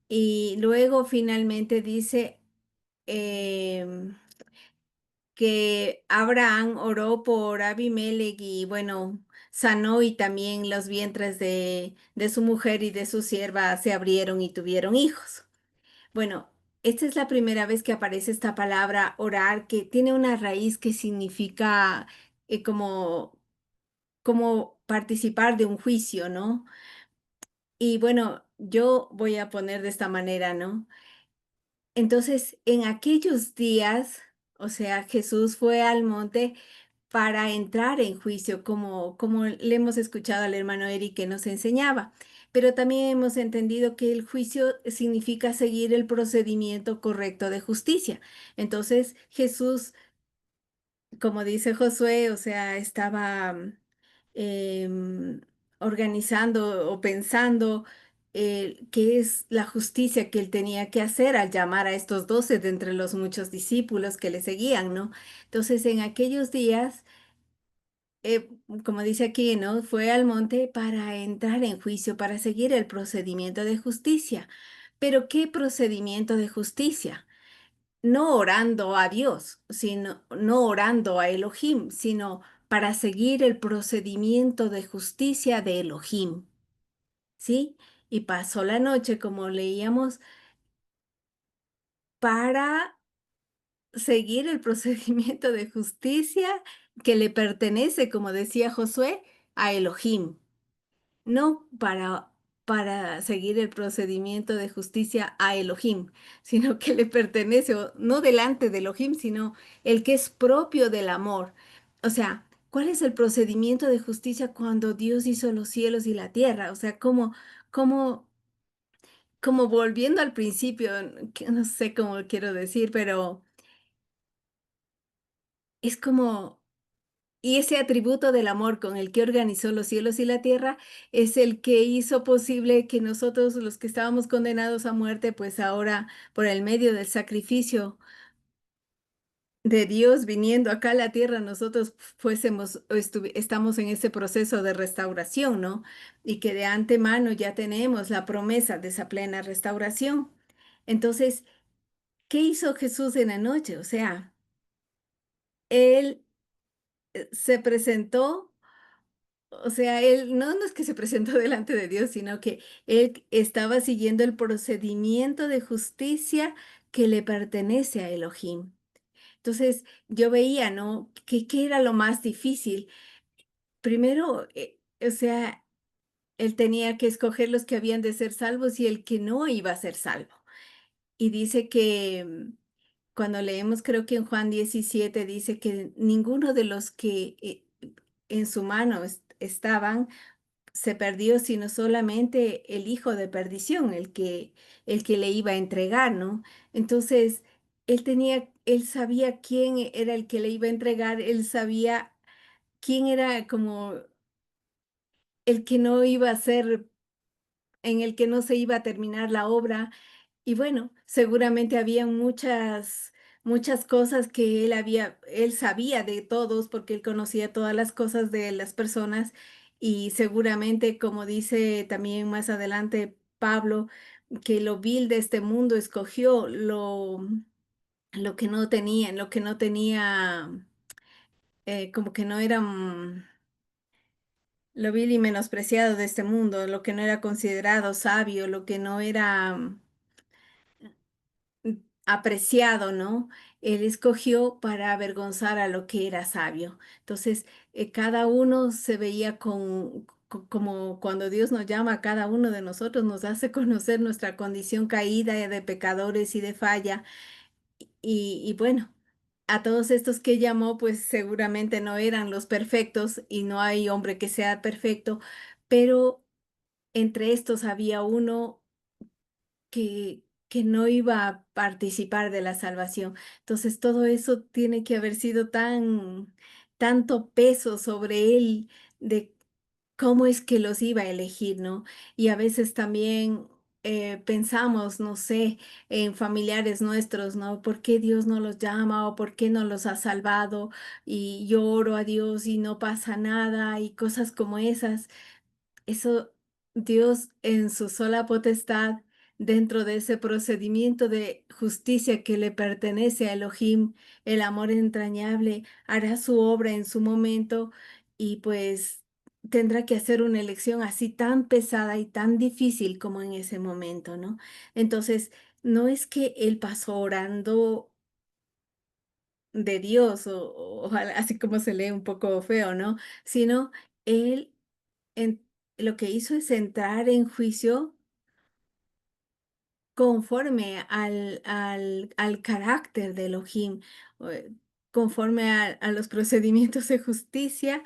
S7: y luego finalmente dice que Abraham oró por Abimelech y bueno, sanó y también los vientres de su mujer y de su sierva se abrieron y tuvieron hijos. Bueno, esta es la primera vez que aparece esta palabra orar, que tiene una raíz que significa como participar de un juicio, ¿no? Y bueno, yo voy a poner de esta manera, ¿no? Entonces, en aquellos días, o sea, Jesús fue al monte para entrar en juicio, como le hemos escuchado al hermano Eric que nos enseñaba. Pero también hemos entendido que el juicio significa seguir el procedimiento correcto de justicia. Entonces, Jesús, como dice Josué, o sea, estaba em, organizando o pensando qué es la justicia que él tenía que hacer al llamar a estos 12 de entre los muchos discípulos que le seguían, ¿no? Entonces, en aquellos días, eh, como dice aquí, ¿no? Fue al monte para entrar en juicio, para seguir el procedimiento de justicia. Pero ¿qué procedimiento de justicia? No orando a Dios, sino no orando a Elohim, sino para seguir el procedimiento de justicia de Elohim, ¿sí? Y pasó la noche, como leíamos, para seguir el procedimiento de justicia que le pertenece, como decía Josué, a Elohim. No para seguir el procedimiento de justicia a Elohim, sino que le pertenece, no delante de Elohim, sino el que es propio del amor. O sea, ¿cuál es el procedimiento de justicia cuando Dios hizo los cielos y la tierra? O sea, cómo, como volviendo al principio, que no sé cómo quiero decir, pero es como... Y ese atributo del amor con el que organizó los cielos y la tierra es el que hizo posible que nosotros, los que estábamos condenados a muerte, pues ahora, por el medio del sacrificio de Dios viniendo acá a la tierra, nosotros estamos en ese proceso de restauración, ¿no? Y que de antemano ya tenemos la promesa de esa plena restauración. Entonces, ¿qué hizo Jesús en la noche? O sea, él se presentó. O sea, él no es que se presentó delante de Dios, sino que él estaba siguiendo el procedimiento de justicia que le pertenece a Elohim. Entonces, yo veía, ¿no? ¿Qué era lo más difícil? Primero, o sea, él tenía que escoger los que habían de ser salvos y el que no iba a ser salvo. Y dice que cuando leemos, creo que en Juan 17 dice que ninguno de los que en su mano estaban se perdió, sino solamente el hijo de perdición, el que le iba a entregar, ¿no? Entonces, él sabía quién era el que le iba a entregar, él sabía quién era como el que no iba a ser, en el que no se iba a terminar la obra. Y bueno, seguramente había muchas cosas que él sabía de todos porque él conocía todas las cosas de las personas y seguramente, como dice también más adelante Pablo, que lo vil de este mundo escogió lo que no tenía, como que no era lo vil y menospreciado de este mundo, lo que no era considerado sabio, lo que no era apreciado, ¿no? Él escogió para avergonzar a lo que era sabio. Entonces, cada uno se veía como cuando Dios nos llama a cada uno de nosotros, nos hace conocer nuestra condición caída de pecadores y de falla. Y bueno, a todos estos que llamó, pues seguramente no eran los perfectos y no hay hombre que sea perfecto, pero entre estos había uno que no iba a participar de la salvación. Entonces, todo eso tiene que haber sido tanto peso sobre él de cómo es que los iba a elegir, ¿no? Y a veces también pensamos, no sé, en familiares nuestros, ¿no? ¿Por qué Dios no los llama o por qué no los ha salvado? Y yo oro a Dios y no pasa nada y cosas como esas. Eso Dios en su sola potestad, dentro de ese procedimiento de justicia que le pertenece a Elohim, el amor entrañable, hará su obra en su momento y pues tendrá que hacer una elección así tan pesada y tan difícil como en ese momento, ¿no? Entonces, no es que él pasó orando de Dios así como se lee un poco feo, ¿no? Sino él en- lo que hizo es entrar en juicio conforme al carácter de Elohim, eh, conforme a los procedimientos de justicia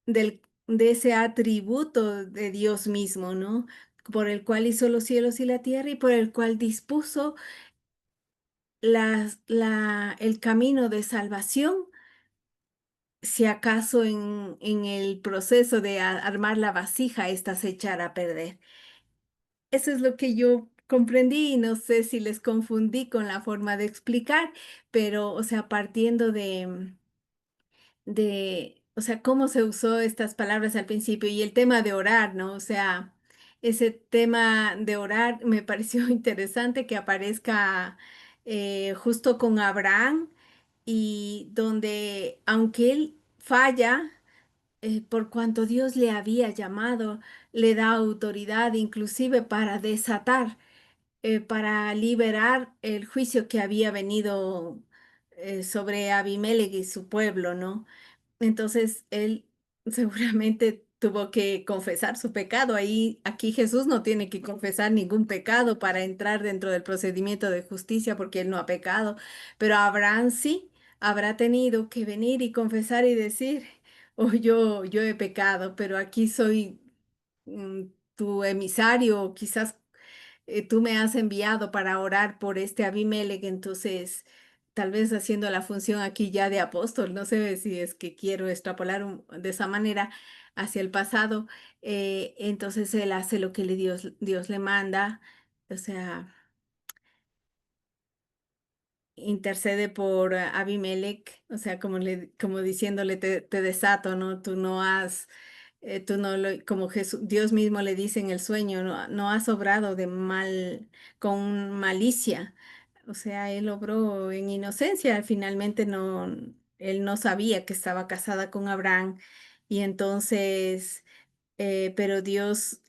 S7: de ese atributo de Dios mismo, ¿no? Por el cual hizo los cielos y la tierra y por el cual dispuso el camino de salvación, si acaso en el proceso de armar la vasija, ésta se echara a perder. eso es lo que yo comprendí y no sé si les confundí con la forma de explicar, pero, o sea, partiendo o sea, cómo se usó estas palabras al principio y el tema de orar, ¿no? O sea, ese tema de orar me pareció interesante que aparezca justo con Abraham y donde, aunque él falla, por cuanto Dios le había llamado, le da autoridad inclusive para desatar, para liberar el juicio que había venido sobre Abimelech y su pueblo, ¿no? Entonces él seguramente tuvo que confesar su pecado. Ahí, aquí Jesús no tiene que confesar ningún pecado para entrar dentro del procedimiento de justicia porque él no ha pecado. Pero Abraham sí habrá tenido que venir y confesar y decir, oh, yo he pecado, pero aquí soy mm, tu emisario, quizás tú me has enviado para orar por este Abimelech, entonces tal vez haciendo la función aquí ya de apóstol, no sé si es que quiero extrapolar de esa manera hacia el pasado, entonces él hace lo que Dios le manda, o sea, intercede por Abimelech, o sea, como diciéndole, te desato, ¿no? Tú no has, tú no lo, como Jesús, Dios mismo le dice en el sueño, no has obrado de mal, con malicia. O sea, él obró en inocencia, finalmente no, él no sabía que estaba casada con Abraham y entonces, pero Dios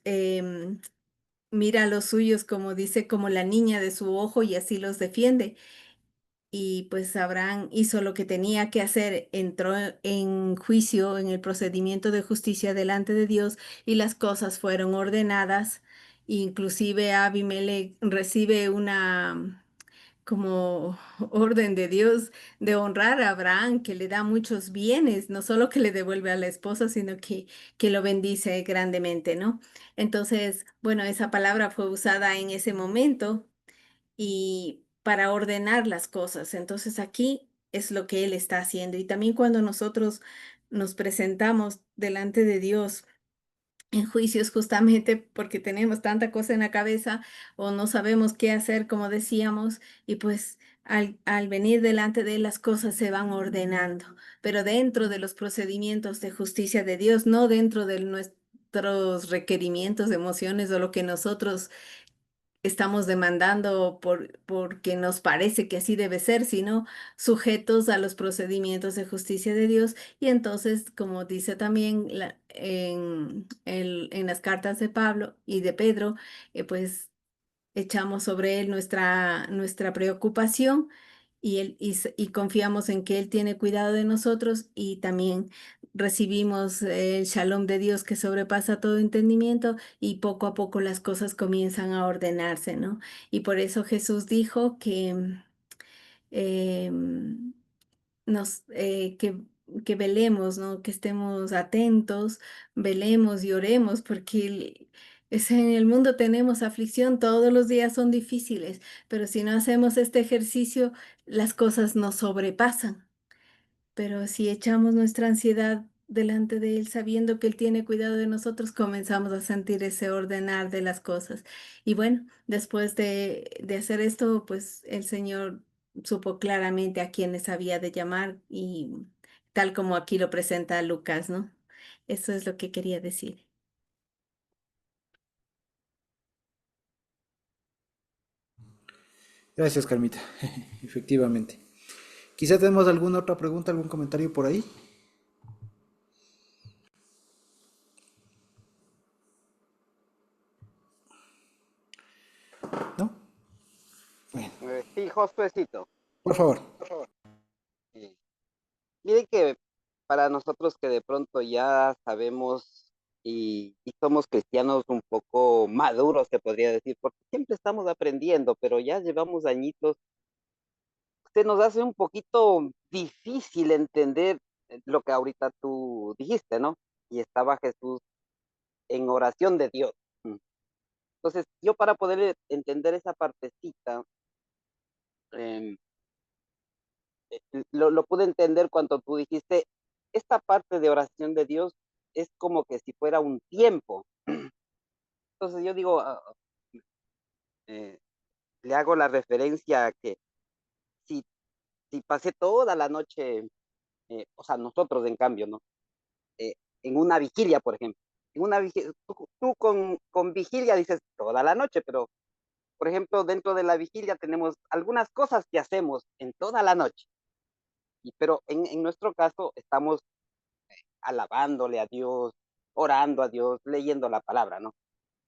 S7: mira a los suyos como dice, como la niña de su ojo y así los defiende. Y pues Abraham hizo lo que tenía que hacer, entró en juicio, en el procedimiento de justicia delante de Dios y las cosas fueron ordenadas. Inclusive Abimelech recibe una como orden de Dios de honrar a Abraham, que le da muchos bienes, no solo que le devuelve a la esposa, sino que lo bendice grandemente, ¿no? Entonces, bueno, esa palabra fue usada en ese momento y para ordenar las cosas. Entonces aquí es lo que Él está haciendo. Y también cuando nosotros nos presentamos delante de Dios en juicios justamente porque tenemos tanta cosa en la cabeza o no sabemos qué hacer, como decíamos, y pues al venir delante de Él las cosas se van ordenando, pero dentro de los procedimientos de justicia de Dios, no dentro de nuestros requerimientos, emociones o lo que nosotros estamos demandando porque nos parece que así debe ser, sino sujetos a los procedimientos de justicia de Dios. Y entonces, como dice también en las cartas de Pablo y de Pedro, pues echamos sobre él nuestra preocupación y confiamos en que Él tiene cuidado de nosotros y también recibimos el shalom de Dios que sobrepasa todo entendimiento y poco a poco las cosas comienzan a ordenarse, ¿no? Y por eso Jesús dijo que em, nos, que velemos, ¿no? Que estemos atentos, velemos y oremos, porque en el mundo tenemos aflicción, todos los días son difíciles, pero si no hacemos este ejercicio, las cosas nos sobrepasan. Pero si echamos nuestra ansiedad delante de Él, sabiendo que Él tiene cuidado de nosotros, comenzamos a sentir ese ordenar de las cosas. Y bueno, después de hacer esto, pues el Señor supo claramente a quiénes había de llamar y tal como aquí lo presenta Lucas, ¿no? Eso es lo que quería decir.
S1: Gracias, Carmita. Efectivamente. Quizá tenemos alguna otra pregunta, algún comentario por ahí. ¿No? Bueno,
S8: Sí, Josuecito.
S1: por favor.
S8: eh, Mire que para nosotros que de pronto ya sabemos y somos cristianos un poco maduros, se podría decir, porque siempre estamos aprendiendo, pero ya llevamos añitos, se nos hace un poquito difícil entender lo que ahorita tú dijiste, ¿no? Y estaba Jesús en oración de Dios. Mm. Entonces, yo para poder entender esa partecita, em, lo pude entender cuando tú dijiste, esta parte de oración de Dios es como que si fuera un tiempo. Entonces yo digo, eh, le hago la referencia a que si, si pasé toda la noche, o sea, nosotros en cambio, ¿no? En una vigilia, por ejemplo. En una vigilia, tú con vigilia dices toda la noche, pero, por ejemplo, dentro de la vigilia tenemos algunas cosas que hacemos en toda la noche. Pero en nuestro caso estamos alabándole a Dios, orando a Dios, leyendo la palabra, ¿no?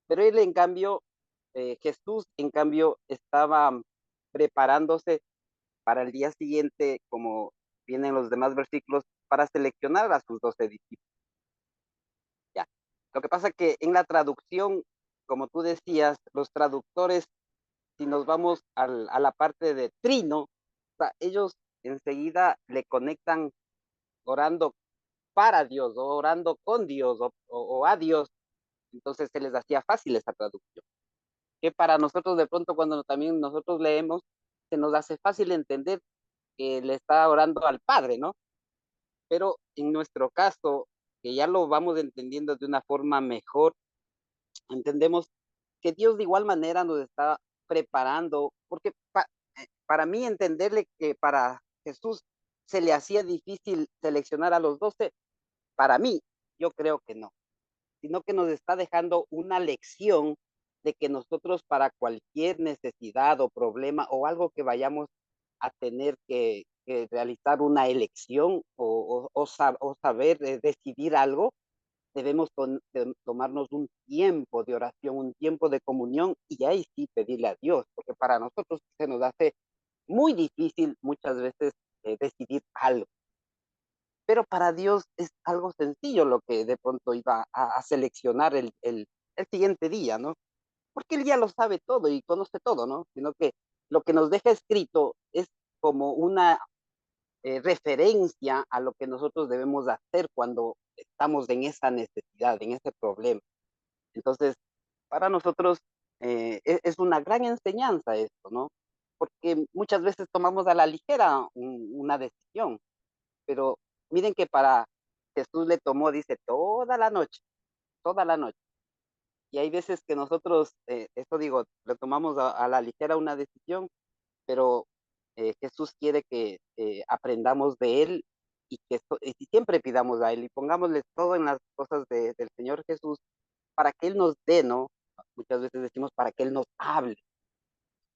S8: Pero él, en cambio, Jesús, en cambio, estaba preparándose para el día siguiente, como vienen los demás versículos, para seleccionar a sus 12 discípulos. Ya. Lo que pasa que en la traducción, como tú decías, los traductores, si nos vamos a la parte de trino, o sea, ellos enseguida le conectan orando para Dios, o orando con Dios, o a Dios. Entonces se les hacía fácil esa traducción. Que para nosotros de pronto cuando también nosotros leemos, se nos hace fácil entender que le está orando al Padre, ¿no? Pero en nuestro caso, que ya lo vamos entendiendo de una forma mejor, entendemos que Dios de igual manera nos está preparando, porque para mí entenderle que para Jesús se le hacía difícil seleccionar a los 12, para mí, yo creo que no, sino que nos está dejando una lección de que nosotros para cualquier necesidad o problema o algo que vayamos a tener que realizar una elección o saber decidir algo, debemos tomarnos un tiempo de oración, un tiempo de comunión y ahí sí pedirle a Dios, porque para nosotros se nos hace muy difícil muchas veces decidir algo. Pero para Dios es algo sencillo lo que de pronto iba a seleccionar el siguiente día, ¿no? Porque Él ya lo sabe todo y conoce todo, ¿no? Sino que lo que nos deja escrito es como una referencia a lo que nosotros debemos hacer cuando estamos en esa necesidad, en ese problema. Entonces, para nosotros es una gran enseñanza esto, ¿no? Porque muchas veces tomamos a la ligera una decisión, pero miren que para Jesús le tomó, dice, toda la noche, toda la noche. Y hay veces que nosotros, esto digo, lo tomamos a la ligera una decisión, pero Jesús quiere que aprendamos de Él y siempre pidamos a Él y pongámosle todo en las cosas del Señor Jesús para que Él nos dé, ¿no? Muchas veces decimos para que Él nos hable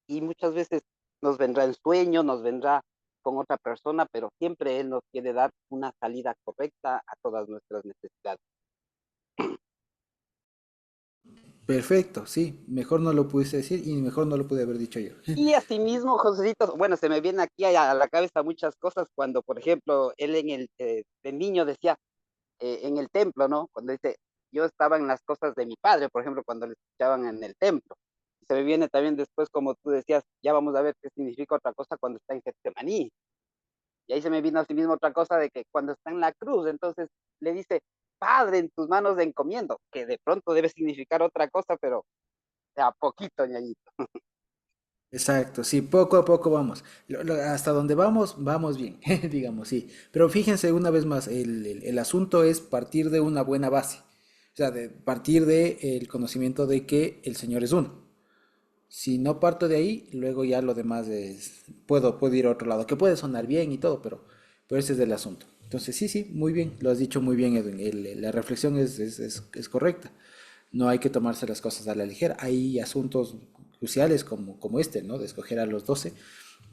S8: y muchas veces nos vendrá en sueño, nos vendrá con otra persona, pero siempre Él nos quiere dar una salida correcta a todas nuestras necesidades.
S1: Perfecto, sí, mejor no lo pudiste decir y mejor no lo pude haber dicho yo.
S8: Y asimismo, Josecito, bueno, se me viene aquí a la cabeza muchas cosas cuando, por ejemplo, él de niño decía en el templo, ¿no? Cuando dice, yo estaba en las cosas de mi padre, por ejemplo, cuando le escuchaban en el templo. Se me viene también después, como tú decías, ya vamos a ver qué significa otra cosa cuando está en Getsemaní. Y ahí se me vino así mismo otra cosa de que cuando está en la cruz, entonces le dice, Padre, en tus manos de encomiendo, que de pronto debe significar otra cosa, pero de a poquito, ñañito.
S1: Exacto, sí, poco a poco vamos. Hasta donde vamos, vamos bien, digamos, sí. Pero fíjense una vez más, el asunto es partir de una buena base. O sea, de partir del conocimiento de que el Señor es uno. Si no parto de ahí, luego ya lo demás es, puedo ir a otro lado, que puede sonar bien y todo, pero ese es el asunto. Entonces, sí, sí, muy bien, lo has dicho muy bien, Edwin. La reflexión es correcta. No hay que tomarse las cosas a la ligera. Hay asuntos cruciales como este, ¿no? De escoger a los 12,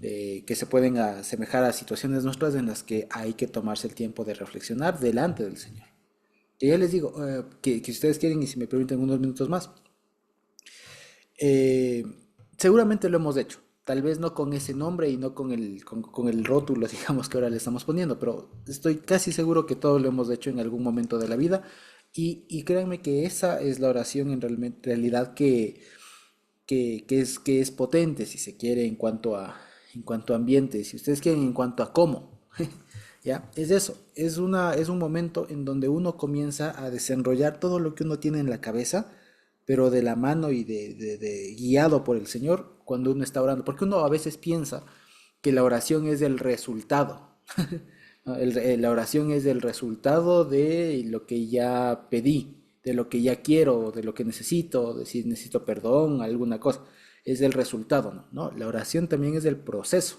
S1: que se pueden asemejar a situaciones nuestras en las que hay que tomarse el tiempo de reflexionar delante del Señor. Y ya les digo, que si ustedes quieren y si me permiten unos minutos más, eh, seguramente lo hemos hecho. Tal vez no con ese nombre y no con el rótulo, digamos, que ahora le estamos poniendo, pero estoy casi seguro que todos lo hemos hecho en algún momento de la vida. Y créanme que esa es la oración en realidad que es potente, si se quiere, en cuanto a ambiente, si ustedes quieren, en cuanto a cómo. ¿Ya? Es eso, es un momento en donde uno comienza a desenrollar todo lo que uno tiene en la cabeza, pero de la mano y guiado por el Señor cuando uno está orando, porque uno a veces piensa que la oración es el resultado, ¿no? La oración es el resultado de lo que ya pedí, de lo que ya quiero, de lo que necesito, de si necesito perdón, alguna cosa. es el resultado, ¿no? No, la oración también es el proceso.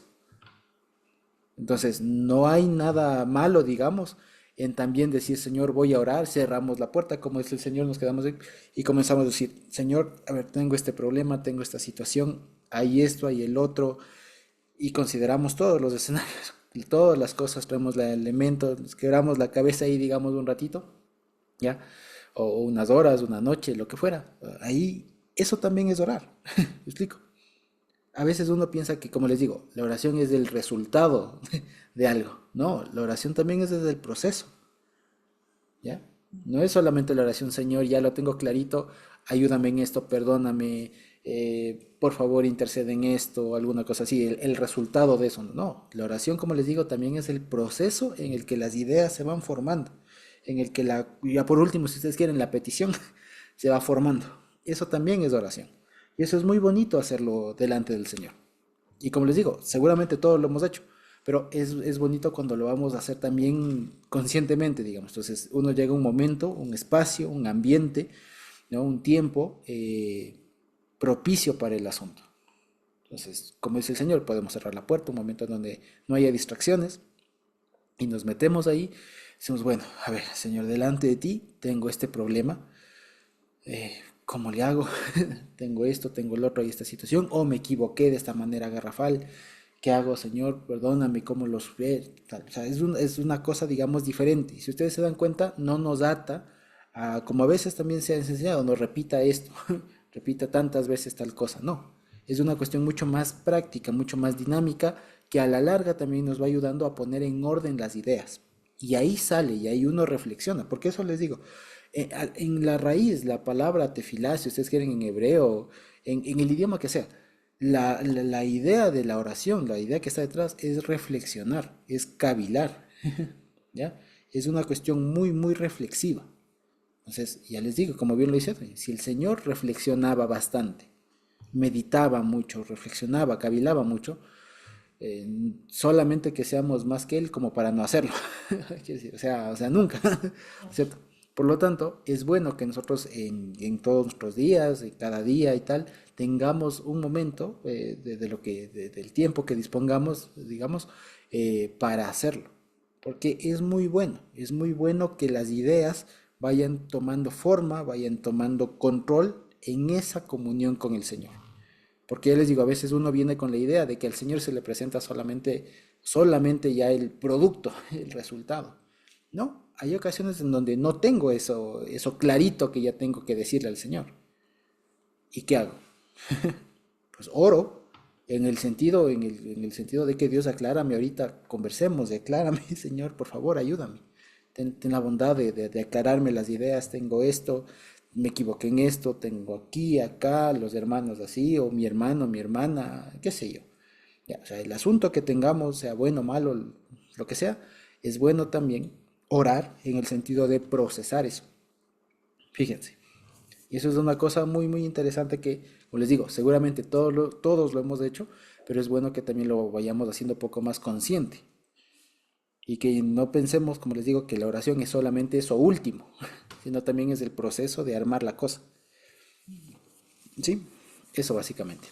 S1: Entonces, no hay nada malo, digamos, en también decir, Señor, voy a orar, cerramos la puerta, como es el Señor, nos quedamos ahí y comenzamos a decir, Señor, a ver, tengo este problema, tengo esta situación, hay esto, hay el otro, y consideramos todos los escenarios, y todas las cosas, traemos el elemento, nos quebramos la cabeza ahí, digamos, un ratito, ¿ya? O unas horas, una noche, lo que fuera. Ahí, eso también es orar. ¿Me explico? A veces uno piensa que, como les digo, la oración es el resultado de algo. No, la oración también es desde el proceso, ¿ya? No es solamente la oración, Señor, ya lo tengo clarito, ayúdame en esto, perdóname, por favor intercede en esto, o alguna cosa así, el resultado de eso. No, la oración, como les digo, también es el proceso en el que las ideas se van formando, en el que ya por último, si ustedes quieren, la petición se va formando. Eso también es oración. Y eso es muy bonito hacerlo delante del Señor. Y como les digo, seguramente todos lo hemos hecho, pero es bonito cuando lo vamos a hacer también conscientemente, digamos. Entonces, uno llega a un momento, un espacio, un ambiente, ¿no? Un tiempo propicio para el asunto. Entonces, como dice el Señor, podemos cerrar la puerta, un momento en donde no haya distracciones, y nos metemos ahí. Decimos, bueno, a ver, Señor, delante de ti tengo este problema. ¿Cómo le hago? Tengo esto, tengo el otro y esta situación, o me equivoqué de esta manera garrafal. ¿Qué hago, Señor? Perdóname, ¿cómo lo sufrí? O sea, es una cosa, digamos, diferente. Y si ustedes se dan cuenta, no nos ata a, como a veces también se ha enseñado, no repita esto, repita tantas veces tal cosa. No, es una cuestión mucho más práctica, mucho más dinámica, que a la larga también nos va ayudando a poner en orden las ideas. Y ahí sale, y ahí uno reflexiona. Porque eso les digo, en la raíz, la palabra tefilá, si ustedes quieren en hebreo, en el idioma que sea, la idea de la oración, la idea que está detrás es reflexionar, es cavilar, ¿ya? Es una cuestión muy, muy reflexiva. Entonces, ya les digo, como bien lo dice, si el Señor reflexionaba bastante, meditaba mucho, reflexionaba, cavilaba mucho, solamente que seamos más que Él como para no hacerlo. Quiero decir, o sea, nunca, ¿cierto? Por lo tanto, es bueno que nosotros en todos nuestros días, cada día y tal, tengamos un momento del tiempo que dispongamos, digamos, para hacerlo. Porque es muy bueno que las ideas vayan tomando forma, vayan tomando control en esa comunión con el Señor. Porque ya les digo, a veces uno viene con la idea de que al Señor se le presenta solamente ya el producto, el resultado. No, hay ocasiones en donde no tengo eso clarito que ya tengo que decirle al Señor. ¿Y qué hago? Pues oro en el sentido de que Dios aclárame ahorita, conversemos, aclárame, Señor, por favor, ayúdame. Ten la bondad de aclararme las ideas, tengo esto, me equivoqué en esto, tengo aquí, acá, los hermanos así, o mi hermano, mi hermana, qué sé yo. Ya, o sea, el asunto que tengamos, sea bueno o malo, lo que sea, es bueno también orar en el sentido de procesar eso. Fíjense. Y eso es una cosa muy, muy interesante que, como les digo, seguramente todos lo hemos hecho, pero es bueno que también lo vayamos haciendo un poco más consciente. Y que no pensemos, como les digo, que la oración es solamente eso último, sino también es el proceso de armar la cosa. ¿Sí? Eso básicamente.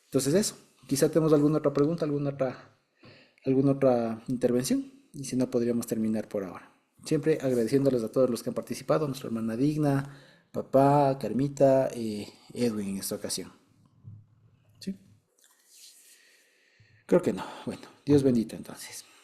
S1: Entonces eso. Quizá tenemos alguna otra pregunta, alguna otra intervención. Y si no, podríamos terminar por ahora. Siempre agradeciéndoles a todos los que han participado, nuestra hermana Digna, papá, Carmita, Edwin en esta ocasión. ¿Sí? Creo que no. Bueno, Dios bendito entonces.